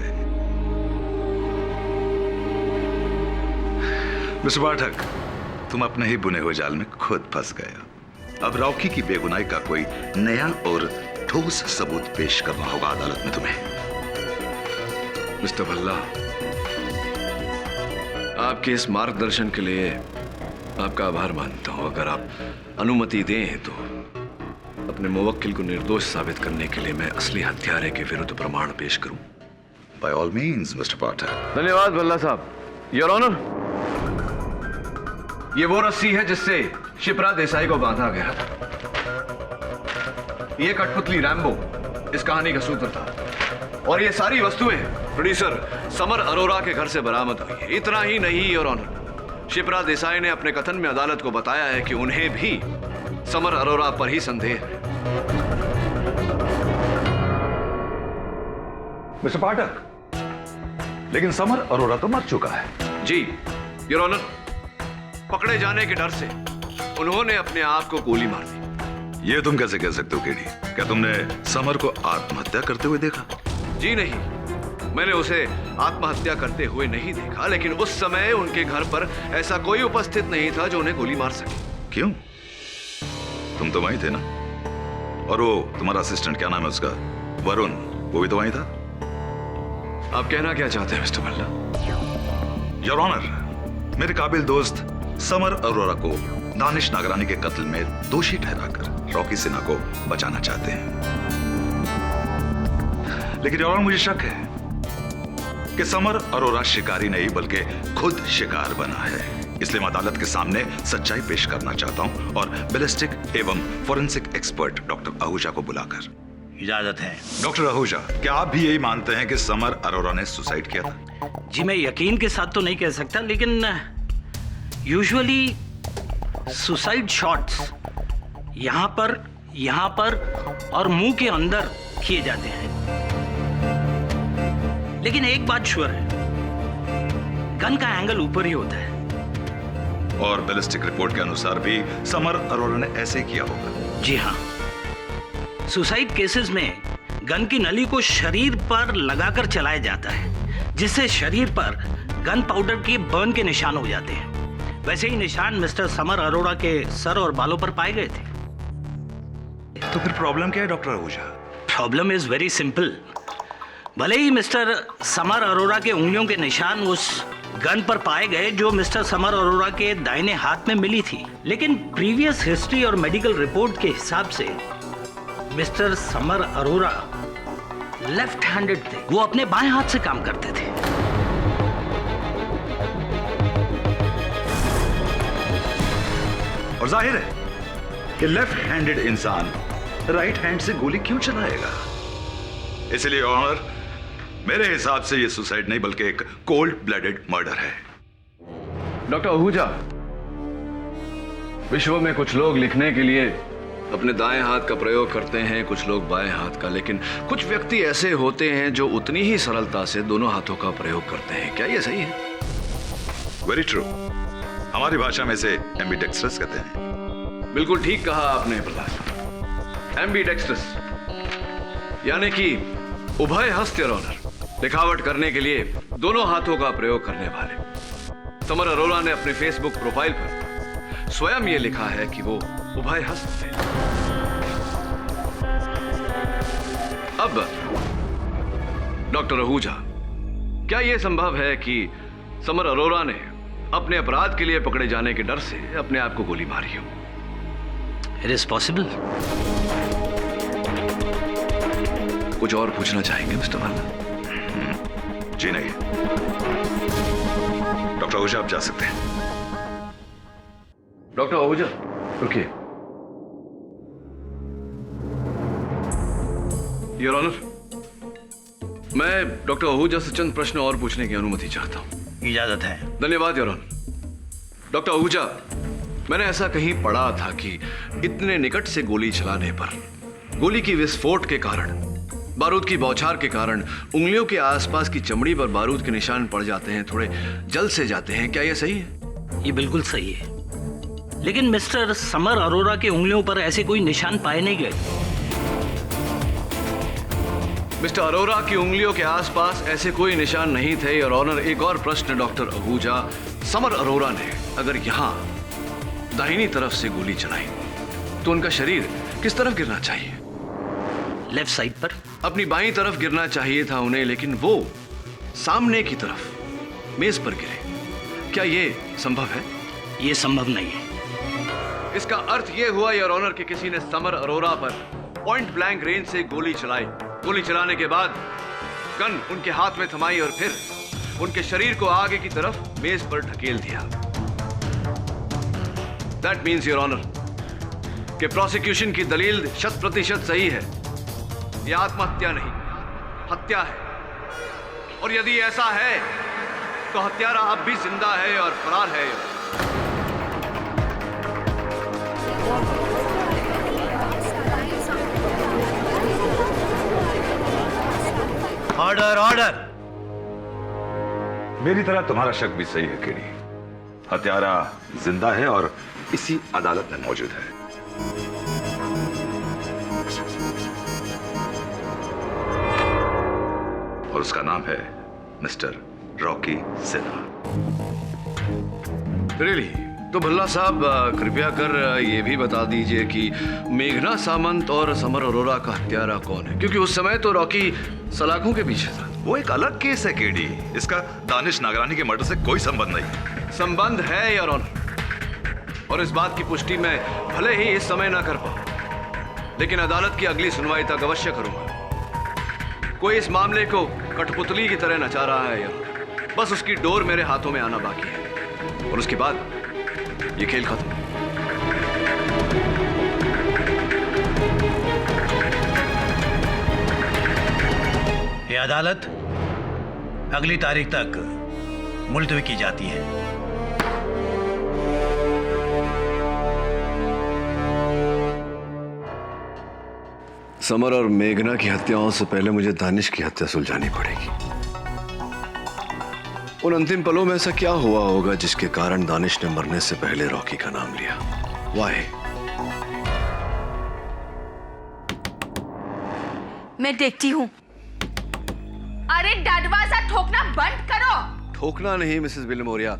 मिस्टर पाठक, तुम अपने ही बुने हुए जाल में खुद फंस गए। अब रॉकी की बेगुनाही का कोई नया और ठोस सबूत पेश करना होगा अदालत में तुम्हें। मिस्टर भल्ला, आपके इस मार्गदर्शन के लिए आपका आभार मानता हूं। अगर आप अनुमति दें तो अपने मुवक्किल को निर्दोष साबित करने के लिए मैं असली हत्यारे के विरुद्ध प्रमाण पेश करूं। बाय ऑल मीन्स मिस्टर पाठक। धन्यवाद भल्ला साहब। योर ऑनर, ये वो रस्सी है जिससे शिप्रा देसाई को बांधा गया था। ये कठपुतली रैम्बो इस कहानी का सूत्र था, और ये सारी वस्तुएं प्रोड्यूसर समर अरोरा के घर से बरामद हुई है। इतना ही नहीं, योर ऑनर, शिप्रा देसाई ने अपने कथन में अदालत को बताया है कि उन्हें भी समर अरोरा पर ही संदेह है। मिस्टर पाठक, लेकिन समर अरोरा तो मर चुका है। जी योर ऑनर, पकड़े जाने के डर से उन्होंने अपने आप को गोली मार दी। ये तुम कैसे कह सकते हो केडी? क्या तुमने समर को आत्महत्या करते हुए देखा? जी नहीं, मैंने उसे आत्महत्या करते हुए नहीं देखा, लेकिन उस समय उनके घर पर ऐसा कोई उपस्थित नहीं था जो उन्हें गोली मार सके। क्यों? तुम तो वहीं थे ना? और वो तुम्हारा असिस्टेंट, क्या नाम है उसका, वरुण, वो भी तो वहीं था। आप कहना क्या चाहते हैं मिस्टर भल्ला? योर ऑनर, मेरे काबिल दोस्त समर अरोरा को दानिश नागरानी के कत्ल में दोषी ठहराकर रॉकी सिन्हा को बचाना चाहते हैं। लेकिन योर ऑनर, मुझे शक है कि समर अरोरा शिकारी नहीं बल्कि खुद शिकार बना है। इसलिए मैं अदालत के सामने सच्चाई पेश करना चाहता हूं, और बैलिस्टिक एवं फोरेंसिक एक्सपर्ट डॉक्टर आहूजा को बुलाकर। इजाजत है। डॉक्टर आहूजा, क्या आप भी यही मानते हैं कि समर अरोरा ने सुसाइड किया था? जी, मैं यकीन के साथ तो नहीं कह सकता, लेकिन यूजुअली सुसाइड शॉट्स यहाँ पर और मुंह के अंदर किए जाते हैं। लेकिन एक बात श्योर है, गन का एंगल ऊपर ही होता है। और बैलिस्टिक रिपोर्ट के अनुसार भी समर अरोरा ने ऐसे किया होगा। जी हाँ, सुसाइड केसेस में गन की नली को शरीर पर लगाकर चलाया जाता है, जिससे शरीर पर गन पाउडर के बर्न के निशान हो जाते हैं। वैसे ही निशान मिस्टर समर अरोरा के सर और बालों पर पाए गए थे। तो फिर प्रॉब्लम क्या है doctor Ahuja? Problem is very simple. भले ही मिस्टर समर अरोरा के उंगलियों के निशान उस गन पर पाए गए जो मिस्टर समर अरोरा के दाहिने हाथ में मिली थी, लेकिन प्रीवियस हिस्ट्री और मेडिकल रिपोर्ट के हिसाब से mister summer Arora left handed थे। वो अपने बाएं हाथ से काम करते थे। और जाहिर है कि लेफ्ट हैंडेड इंसान राइट हैंड से गोली क्यों चलाएगा? इसलिए ऑनर, मेरे हिसाब से यह सुसाइड नहीं बल्कि एक कोल्ड ब्लडेड मर्डर है। डॉक्टर आहूजा, विश्व में कुछ लोग लिखने के लिए अपने दाएं हाथ का प्रयोग करते हैं, कुछ लोग बाएं हाथ का, लेकिन कुछ व्यक्ति ऐसे होते हैं जो उतनी ही सरलता से दोनों हाथों का प्रयोग करते हैं। क्या यह सही है? Very true. हमारी भाषा में इसे एम्बिडेक्स्ट्रस कहते हैं। बिल्कुल ठीक कहा आपने प्रहलाद। एम्बिडेक्स्ट्रस यानी कि उभय हस्त ऑनर, दिखावट करने के लिए दोनों हाथों का प्रयोग करने वाले। समर अरोरा ने अपने फेसबुक प्रोफाइल पर स्वयं ये लिखा है कि वो उभय हस्त थे। अब डॉक्टर आहूजा, क्या यह संभव है कि समर अरोरा ने अपने अपराध के लिए पकड़े जाने के डर से अपने आप को गोली मारी हो? It is possible. कुछ और पूछना चाहेंगे मिस्टर भल्ला? जी नहीं। डॉक्टर आहूजा आप जा सकते हैं। डॉक्टर आहूजा रुकिए। योर ऑनर, मैं डॉक्टर आहूजा से चंद प्रश्न और पूछने की अनुमति चाहता हूं। इजाजत है। धन्यवाद योर ऑनर। डॉक्टर आहूजा, मैंने ऐसा कहीं पढ़ा था कि इतने निकट से गोली चलाने पर गोली की विस्फोट के कारण, बारूद की बौछार के कारण उंगलियों के आसपास की चमड़ी पर बारूद के निशान पड़ जाते हैं, थोड़े जल से जाते हैं। क्या यह सही है? ये बिल्कुल सही है, लेकिन मिस्टर समर अरोरा के उंगलियों पर ऐसे कोई निशान पाए नहीं गए। मिस्टर अरोरा की उंगलियों के आसपास ऐसे कोई निशान नहीं थे। और ऑनर, एक और प्रश्न डॉक्टर आहूजा, समर अरोरा ने अगर यहां दाहिनी तरफ से गोली चलाई तो उनका शरीर किस तरफ गिरना चाहिए? लेफ्ट साइड पर। अपनी बाईं तरफ गिरना चाहिए था उन्हें, लेकिन वो सामने की तरफ मेज पर गिरे। क्या ये संभव है? ये संभव नहीं है। इसका अर्थ ये हुआ योर ऑनर कि किसी ने समर अरोरा पर पॉइंट ब्लैंक रेंज से गोली चलाई। गोली चलाने के बाद गन उनके हाथ में थमाई और फिर उनके शरीर को आगे की तरफ मेज पर ढकेल दिया। दैट मीन्स योर ऑनर कि प्रोसिक्यूशन की दलील 100% सही है। यह आत्महत्या नहीं, हत्या है। और यदि ऐसा है तो हत्यारा अब भी जिंदा है और फरार है। Order order. मेरी तरह तुम्हारा शक भी सही है केडी। हत्यारा जिंदा है और इसी अदालत में मौजूद है। और उसका नाम है मिस्टर रॉकी सिन्हा। रियली? तो भल्ला साहब कृपया कर ये भी बता दीजिए कि मेघना सामंत और समर अरोरा का हत्यारा कौन है, क्योंकि उस समय तो रॉकी सलाखों के पीछे था। वो एक अलग केस है केडी। इसका दानिश नागरानी के मर्डर से कोई संबंध नहीं। संबंध है योर ऑनर, और इस बात की पुष्टि मैं भले ही इस समय ना कर पाऊं, लेकिन अदालत की अगली सुनवाई तक अवश्य करूंगा। कोई इस मामले को कठपुतली की तरह नचा रहा है यार। बस उसकी डोर मेरे हाथों में आना बाकी है और उसके बाद ये खेल खत्म। ये अदालत अगली तारीख तक मुलतवी की जाती है। समर और मेघना की हत्याओं से पहले मुझे दानिश की हत्या सुलझानी पड़ेगी। उन अंतिम पलों में ऐसा क्या हुआ होगा जिसके कारण दानिश ने मरने से पहले रॉकी का नाम लिया? वाह। मैं देखती हूँ। अरे दरवाजा ठोकना बंद करो। ठोकना नहीं मिसेस विल्मोरिया,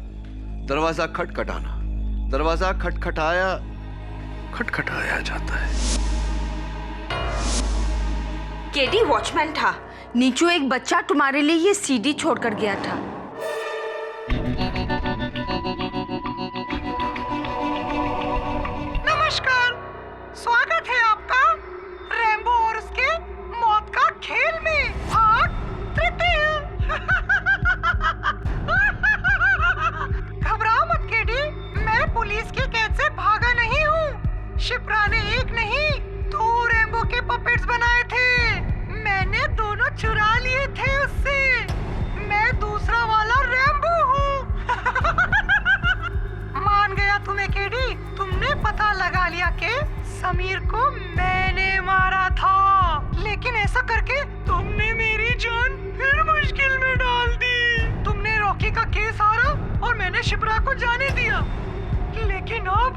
दरवाजा खटखटाना। दरवाजा खटखटाया जाता है। केडी वॉचमैन था। नीचू एक बच्चा तुम्हारे लिए ये सीडी छोड़कर गया था। नमस्कार, स्वागत है आपका रैम्बो और उसके मौत का खेल में भाग 3। घबराओ मत केडी, मैं पुलिस की कैद से भागा नहीं हूँ। शिप्रा ने एक नहीं 2 रैम्बो के पपेट्स बनाए थे। मैंने दोनों चुरा लिए थे उससे। मैं दूसरा वाला रैम्बो हूँ। मान गया तुम्हें केडी, तुमने पता लगा लिया कि समीर को मैंने मारा था, लेकिन ऐसा करके तुमने मेरी जान फिर मुश्किल में डाल दी। तुमने रॉकी का केस हारा और मैंने शिप्रा को जाने दिया, लेकिन अब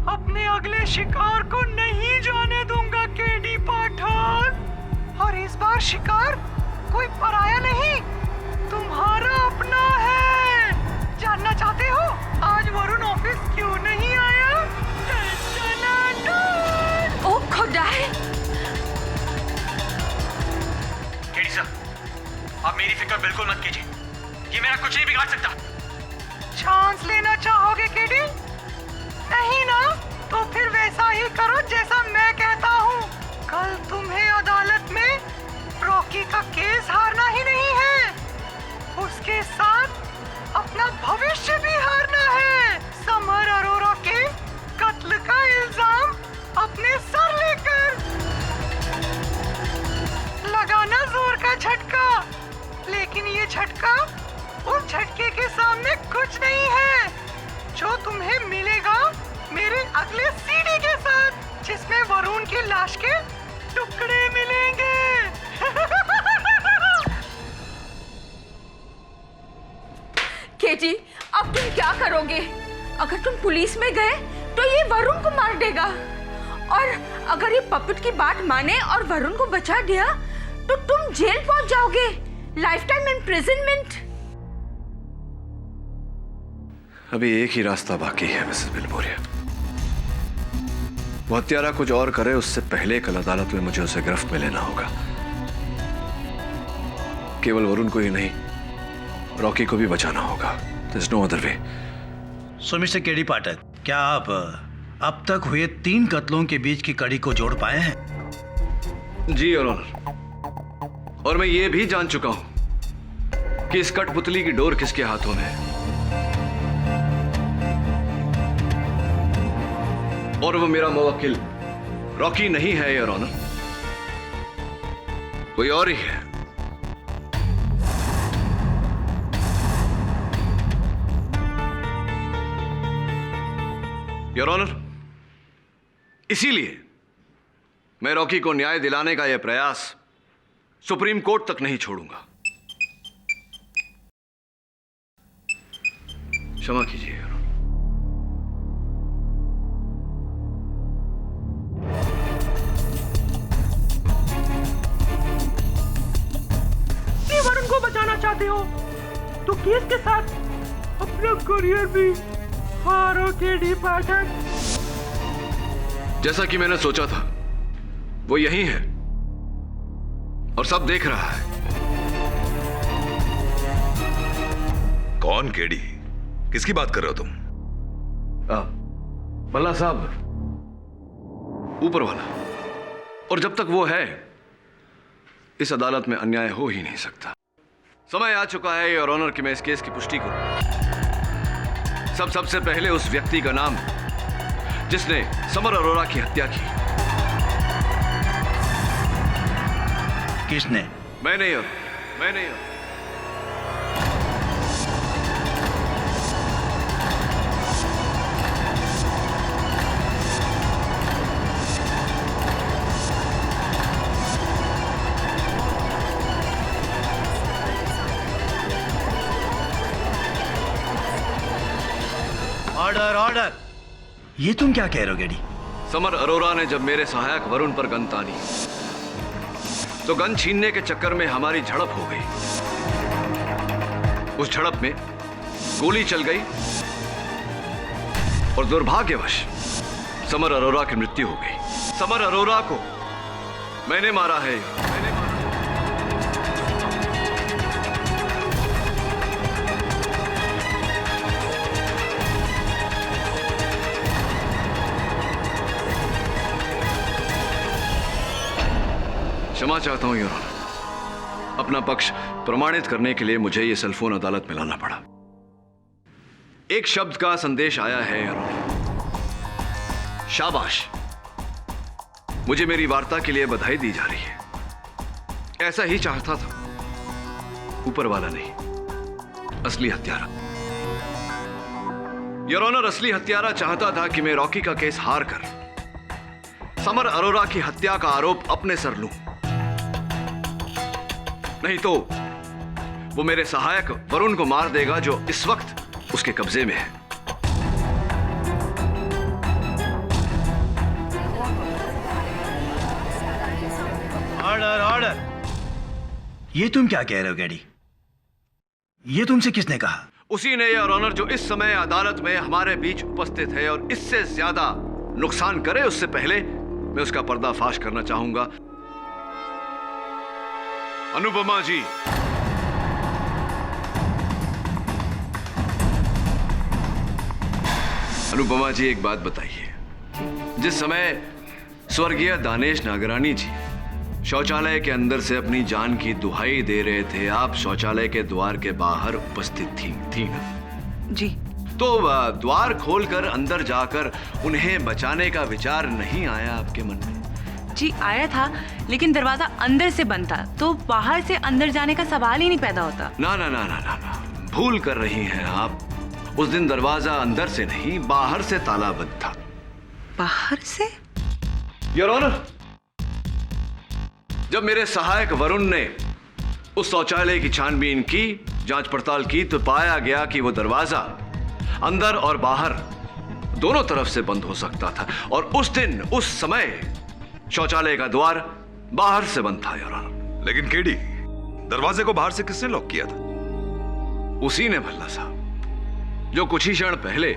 अपने अगले शिकार को नहीं जाने दूंगा केडी पाठक। और इस बार शिकार कोई पराया नहीं, तुम्हारा अपना है। जानना चाहते हो आज वरुण ऑफिस क्यों नहीं आया? ओ खुदा है। केडी सर, आप मेरी फिक्र बिल्कुल मत कीजिए। ये मेरा कुछ नहीं बिगाड़ सकता। चांस लेना चाहोगे केडी? नहीं ना? तो फिर वैसा ही करो जैसा मैं कहता हूँ। कल तुम्हें अदालत में रॉकी का केस हारना ही नहीं है, उसके साथ अपना भविष्य भी हारना है। समर अरोरा के कत्ल का इल्जाम अपने सर लेकर लगाना जोर का झटका, लेकिन ये झटका उस झटके के सामने कुछ नहीं है जो तुम्हें मिलेगा मेरे अगले सीडी के साथ, जिसमें वरुण की लाश के टुकड़े मिलेंगे। केजी, अब तुम क्या करोगे? अगर तुम पुलिस में गए तो ये वरुण को मार देगा, और अगर ये पपेट की बात माने और वरुण को बचा दिया तो तुम जेल पहुंच जाओगे, लाइफ टाइम इम्प्रिजनमेंट। अभी एक ही रास्ता बाकी है मिसेस बिलमोरिया। वो हत्यारा कुछ और करे उससे पहले कल अदालत में मुझे उसे गिरफ्त में लेना होगा। केवल वरुण को ही नहीं, रॉकी को भी बचाना होगा। There's no other way. सो मिस्टर केडी पाठक, क्या आप अब तक हुए 3 कत्लों के बीच की कड़ी को जोड़ पाए हैं? जी योर ऑनर, और मैं ये भी जान चुका हूं कि इस कठपुतली की डोर किसके हाथों में है, और वो मेरा मुवक्किल रॉकी नहीं है योर ऑनर, कोई और ही है। योर ऑनर, इसीलिए मैं रॉकी को न्याय दिलाने का यह प्रयास सुप्रीम कोर्ट तक नहीं छोड़ूंगा। क्षमा कीजिए योर ऑनर। वरुण को बचाना चाहते हो तो केस के साथ अपना करियर भी हारो केडी पाठक। जैसा कि मैंने सोचा था वो यही है और सब देख रहा है। कौन केडी? किसकी बात कर रहे हो तुम? बल्ला साहब, ऊपर वाला। और जब तक वो है इस अदालत में अन्याय हो ही नहीं सकता। समय आ चुका है योर ऑनर कि मैं इस केस की पुष्टि करूं। सबसे पहले उस व्यक्ति का नाम जिसने समर अरोरा की हत्या की। किसने? मैंने। Order order. ये तुम क्या कह रहे हो गेडी? समर अरोरा ने जब मेरे सहायक वरुण पर गन तानी तो गन छीनने के चक्कर में हमारी झड़प हो गई। उस झड़प में गोली चल गई और दुर्भाग्यवश समर अरोरा की मृत्यु हो गई। समर अरोरा को मैंने मारा है। क्षमा चाहता हूं योर ऑनर, अपना पक्ष प्रमाणित करने के लिए मुझे यह सेलफोन अदालत में लाना पड़ा। एक शब्द का संदेश आया है योर ऑनर। शाबाश, मुझे मेरी वार्ता के लिए बधाई दी जा रही है। ऐसा ही चाहता था, ऊपर वाला नहीं, असली हत्यारा। योर ऑनर, असली हत्यारा चाहता था कि मैं रॉकी का केस हार कर समर अरोरा की हत्या का आरोप अपने सर लूं, नहीं तो वो मेरे सहायक वरुण को मार देगा जो इस वक्त उसके कब्जे में है। Order order. ये तुम क्या कह रहे हो गेडी? ये तुमसे किसने कहा? उसी ने योर ऑनर जो इस समय अदालत में हमारे बीच उपस्थित है और इससे ज्यादा नुकसान करे उससे पहले मैं उसका पर्दाफाश करना चाहूंगा। अनुपमा जी, अनुपमा जी, एक बात बताइए, जिस समय स्वर्गीय दानिश नागरानी जी शौचालय के अंदर से अपनी जान की दुहाई दे रहे थे, आप शौचालय के द्वार के बाहर उपस्थित थी ना? जी। तो द्वार खोलकर अंदर जाकर उन्हें बचाने का विचार नहीं आया आपके मन में? जी आया था, लेकिन दरवाजा अंदर से बंद था, तो बाहर से अंदर जाने का सवाल ही नहीं पैदा होता। ना ना ना ना ना, ना। भूल कर रही हैं आप। उस दिन दरवाजा अंदर से नहीं, बाहर से तालाबंद था। बाहर से? योर ऑनर, जब मेरे सहायक वरुण ने उस शौचालय की छानबीन की, जांच पड़ताल की, तो पाया गया कि वो दरवाजा अंदर और बाहर दोनों तरफ से बंद हो सकता था, और उस दिन उस समय शौचालय का द्वार बाहर से बंद था योर ऑनर। लेकिन केडी, दरवाजे को बाहर से किसने लॉक किया था? उसी ने भल्ला साहब, जो कुछ ही क्षण पहले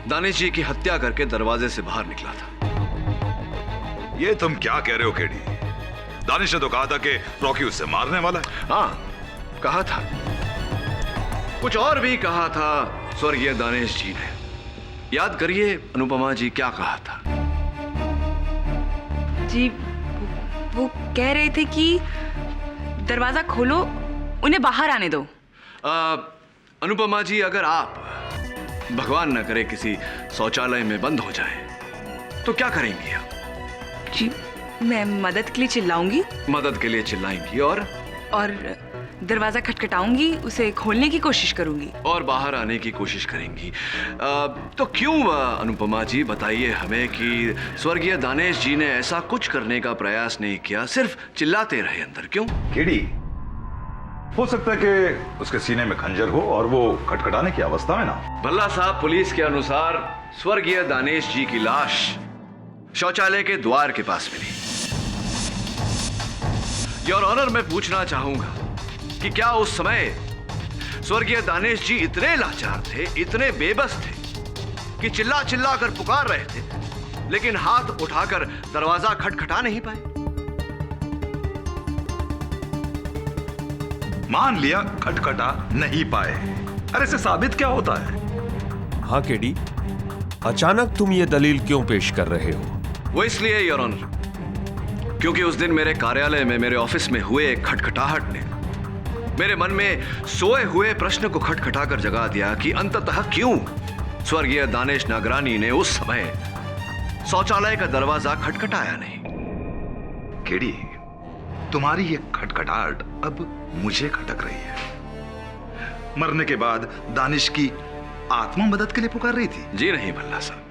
दानिश जी की हत्या करके दरवाजे से बाहर निकला था। ये तुम क्या कह रहे हो केडी? दानिश ने तो कहा था कि रॉकी उससे मारने वाला है। हाँ, कहा था। कुछ और भी कहा था स्वर्गीय दानिश जी ने। याद करिए अनुपमा जी, क्या कहा था? जी वो कह रहे थे कि दरवाजा खोलो, उन्हें बाहर आने दो। अनुपमा जी, अगर आप भगवान न करे किसी शौचालय में बंद हो जाए तो क्या करेंगी आप? जी मैं मदद के लिए चिल्लाऊंगी। मदद के लिए चिल्लाएंगी और दरवाजा खटखटाऊंगी, उसे खोलने की कोशिश करूंगी और बाहर आने की कोशिश करेंगी। तो क्यों अनुपमा जी, बताइए हमें कि स्वर्गीय दानिश जी ने ऐसा कुछ करने का प्रयास नहीं किया, सिर्फ चिल्लाते रहे अंदर, क्यों? केडी, हो सकता है कि उसके सीने में खंजर हो और वो खटखटाने की अवस्था में ना हो। भल्ला साहब, पुलिस के अनुसार स्वर्गीय दानिश जी की लाश शौचालय के द्वार के पास मिली। योर ऑनर, मैं पूछना चाहूंगा कि क्या उस समय स्वर्गीय दानिश जी इतने लाचार थे, इतने बेबस थे कि चिल्ला चिल्ला कर पुकार रहे थे, लेकिन हाथ उठाकर दरवाजा खटखटा नहीं पाए? मान लिया खटखटा नहीं पाए, अरे इससे साबित क्या होता है? हाँ केडी, अचानक तुम ये दलील क्यों पेश कर रहे हो? वो इसलिए योर ऑनर, क्योंकि उस दिन मेरे कार्यालय में, मेरे ऑफिस में हुए एक खटखटाहट ने मेरे मन में सोए हुए प्रश्न को खटखटाकर जगा दिया कि अंततः क्यों स्वर्गीय दानिश नागरानी ने उस समय शौचालय का दरवाजा खटखटाया नहीं। केडी, तुम्हारी ये खटखटाहट अब मुझे खटक रही है। मरने के बाद दानिश की आत्मा मदद के लिए पुकार रही थी? जी नहीं भल्ला साहब,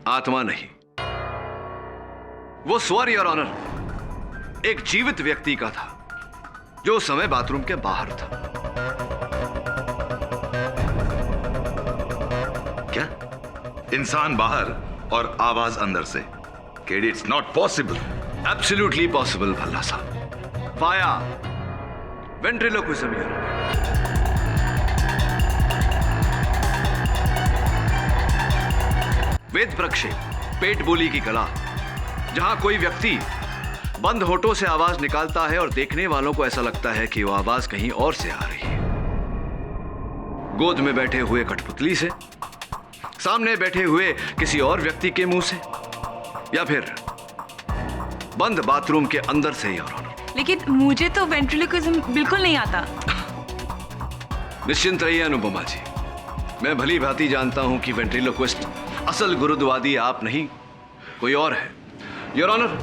आत्मा नहीं, वो स्वर योर ऑनर एक जीवित व्यक्ति का था जो उस समय बाथरूम के बाहर था। क्या? इंसान बाहर और आवाज अंदर से? KD, it's not possible. Absolutely possible Bhalla साहब। पाया वेंट्रिलोक्विज्म योर ऑनर। वेद प्रक्षेप, पेट बोली की कला, जहां कोई व्यक्ति बंद होठों से आवाज निकालता है और देखने वालों को ऐसा लगता है कि वो आवाज कहीं और से आ रही है। गोद में बैठे हुए कठपुतली से, सामने बैठे हुए किसी और व्यक्ति के मुंह से, या फिर बंद बाथरूम के अंदर से। योर ऑनर, लेकिन मुझे तो वेंट्रिलोक्विज्म बिल्कुल नहीं आता। निश्चिंत रहिए अनुपमा जी, मैं भली भांति जानता हूं कि वेंट्रिलोक्विस्ट असल गुरुद्वादी आप नहीं, कोई और है। योर ऑनर,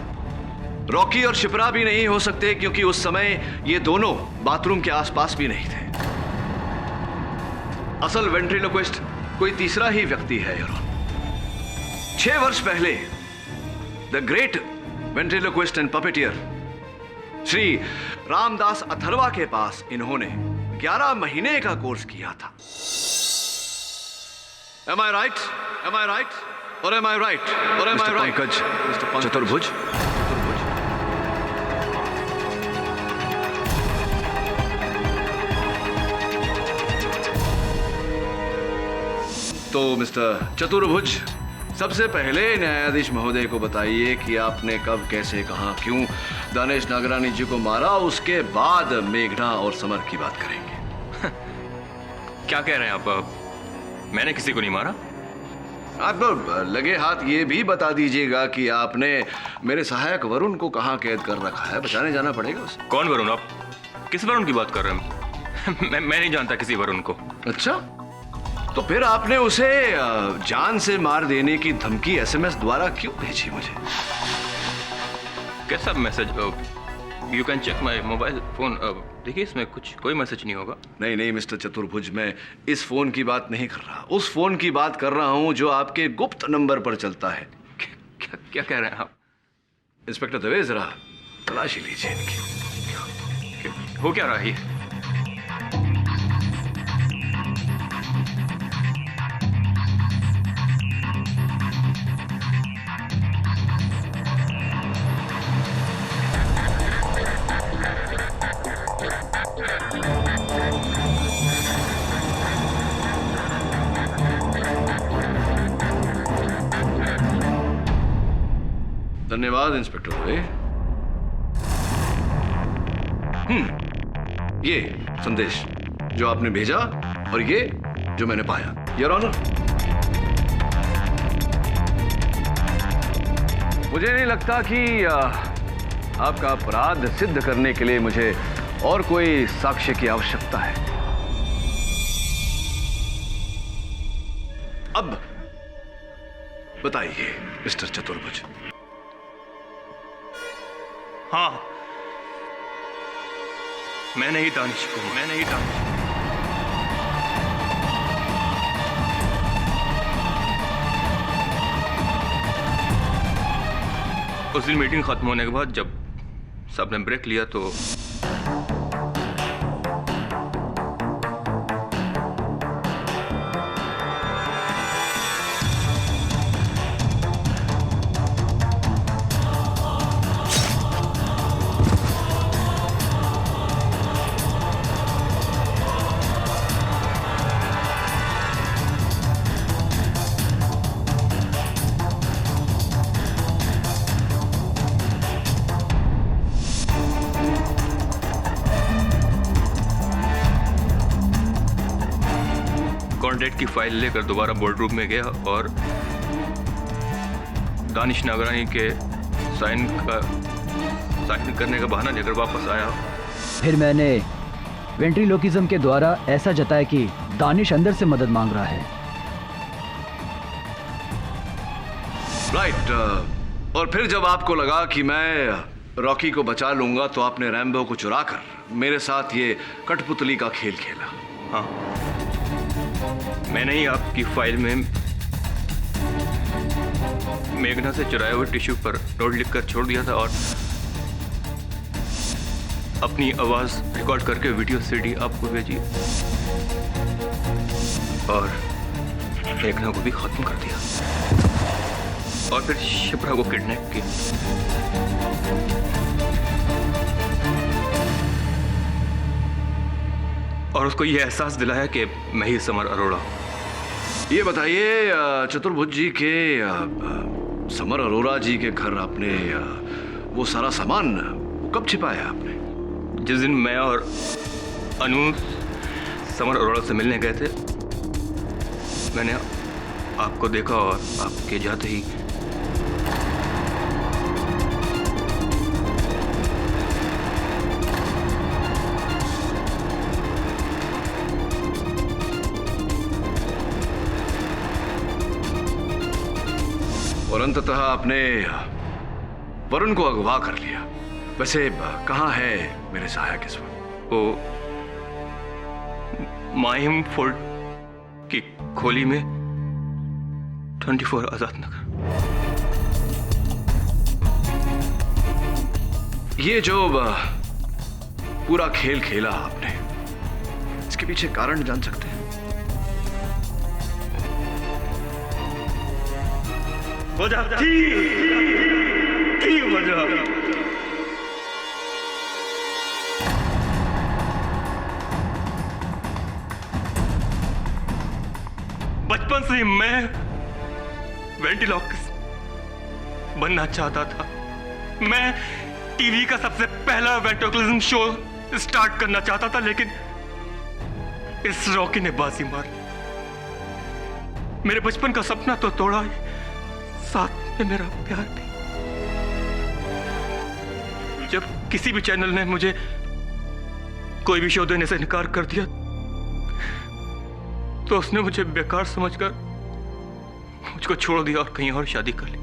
रॉकी और शिप्रा भी नहीं हो सकते, क्योंकि उस समय ये दोनों बाथरूम के आसपास भी नहीं थे। असल वेंट्रिलोक्विस्ट कोई तीसरा ही व्यक्ति है योर ऑनर। 6 वर्ष पहले the great ventriloquist and puppeteer Shri Ramdas Atharva के पास इन्होंने 11 महीने का कोर्स किया था। Am I right? Am I right? Or am I right? Or am I right? Mr. चतुर्भुज, तो मिस्टर चतुर्भुज, सबसे पहले न्यायाधीश महोदय को बताइए कि आपने कब, कैसे, कहां, क्यों दानिश नागरानी जी को मारा। उसके बाद मेघना और समर की बात करेंगे। क्या कह रहे हैं आप? मैंने किसी को नहीं मारा। आप लगे हाथ ये भी बता दीजिएगा कि आपने मेरे सहायक वरुण को कहाँ कैद कर रखा है? बचाने जाना पड़ेगा उसे। कौन वरुण? आप किस वरुण की बात कर रहे हैं? मैं नहीं जानता किसी वरुण को। अच्छा, तो फिर आपने उसे जान से मार देने की धमकी एसएमएस द्वारा क्यों भेजी मुझे? कैसा message? You can check my mobile phone. देखिए, इसमें कोई मैसेज नहीं होगा। नहीं मिस्टर चतुर्भुज, मैं इस फोन की बात नहीं कर रहा, उस फोन की बात कर रहा हूं जो आपके गुप्त नंबर पर चलता है। क्या कह रहे हैं आप? इंस्पेक्टर दवे, जरा तलाशी लीजिए इनकी। हो क्या रहा है? धन्यवाद इंस्पेक्टर दवे। ये संदेश जो आपने भेजा और ये जो मैंने पाया, योर ऑनर। मुझे नहीं लगता कि आपका अपराध सिद्ध करने के लिए मुझे और कोई साक्ष्य की आवश्यकता है। अब बताइए मिस्टर चतुर्भुज। हाँ, मैंने ही दानिश को उस दिन मीटिंग खत्म होने के बाद जब सबने ब्रेक लिया तो कॉन्ट्रैक्ट की फाइल लेकर दोबारा बोर्ड रूम में गया और दानिश नागरानी के साइन करने का बहाना लेकर वापस आया। फिर मैंने वेंट्रिलोकिज्म के द्वारा ऐसा जताया कि दानिश अंदर से मदद मांग रहा है। राइट। और फिर जब आपको लगा कि मैं रॉकी को बचा लूंगा तो आपने रैम्बो को चुराकर मेरे साथ ये कठपुतली का खेल खेला। हाँ, मैंने ही आपकी फाइल में मेघना से चुराए हुए टिश्यू पर नोट लिखकर छोड़ दिया था और अपनी आवाज रिकॉर्ड करके वीडियो सीडी आपको भेजी और मेघना को भी खत्म कर दिया और फिर शिप्रा को किडनैप किया। और उसको यह एहसास दिलाया कि मैं ही समर अरोड़ा हूं। ये बताइए चतुर्भुज जी के समर अरोड़ा जी के घर आपने वो सारा सामान कब छिपाया आपने? जिस दिन मैं और अनु समर अरोड़ा से मिलने गए थे, मैंने आपको देखा और आपके जाते ही और अंततः आपने वरुण को अगवा कर लिया। वैसे कहाँ है मेरे सहायक इस वक्त? वो माहिम फोर्ट की खोली में 24 आजाद नगर। ये जो पूरा खेल खेला आपने, इसके पीछे कारण जान सकते हैं? वजह थी वजह बचपन से ही मैं वेंट्रिलोक्विस्ट बनना चाहता था। मैं टीवी का सबसे पहला वेंट्रिलोक्विज्म शो स्टार्ट करना चाहता था, लेकिन इस रॉकी ने बाजी मारी। मेरे बचपन का सपना तो तोड़ा ही, साथ में मेरा प्यार भी। जब किसी भी चैनल ने मुझे कोई भी शो देने से इनकार कर दिया तो उसने मुझे बेकार समझकर मुझको छोड़ दिया और कहीं और शादी कर ली।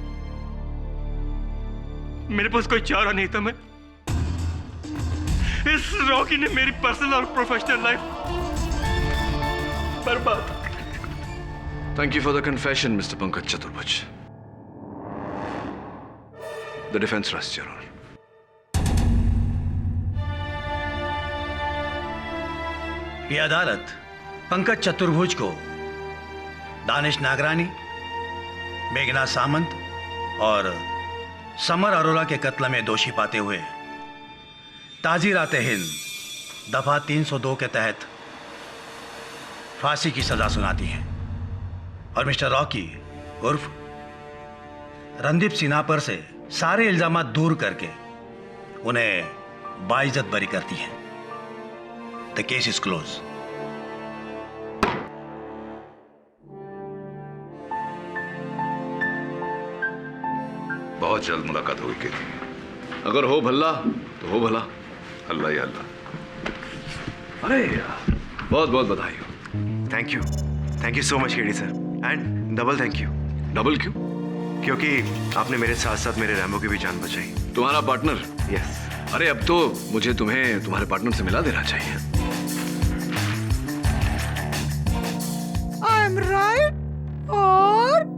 मेरे पास कोई चारा नहीं था। मैं इस रॉकी ने मेरी पर्सनल और प्रोफेशनल लाइफ बर्बाद। Thank you for the confession, Mr. Pankaj Chaturbuj. The defense rests, Your Honor. ये अदालत पंकज चतुर्भुज को दानिश नागरानी, मेघना सामंत और समर अरोरा के कत्ल में दोषी पाते हुए ताजीरात हिंद दफा 302 के तहत फांसी की सजा सुनाती है और मिस्टर रॉकी उर्फ रणदीप सिन्हा पर से सारे इल्जामात दूर करके उन्हें बाइज्जत बरी करती है। The case is close. बहुत जल्द मुलाकात होगी केडी। अगर हो भला तो हो भला। अल्लाह ही अल्लाह। अरे यार, बहुत बहुत बधाई हो। Thank you so much KD sir, and double thank you. Double क्यों? क्योंकि आपने मेरे साथ साथ मेरे रैम्बो की भी जान बचाई। तुम्हारा पार्टनर? यस। अरे अब तो मुझे तुम्हें तुम्हारे पार्टनर से मिला देना चाहिए। आई एम राइट और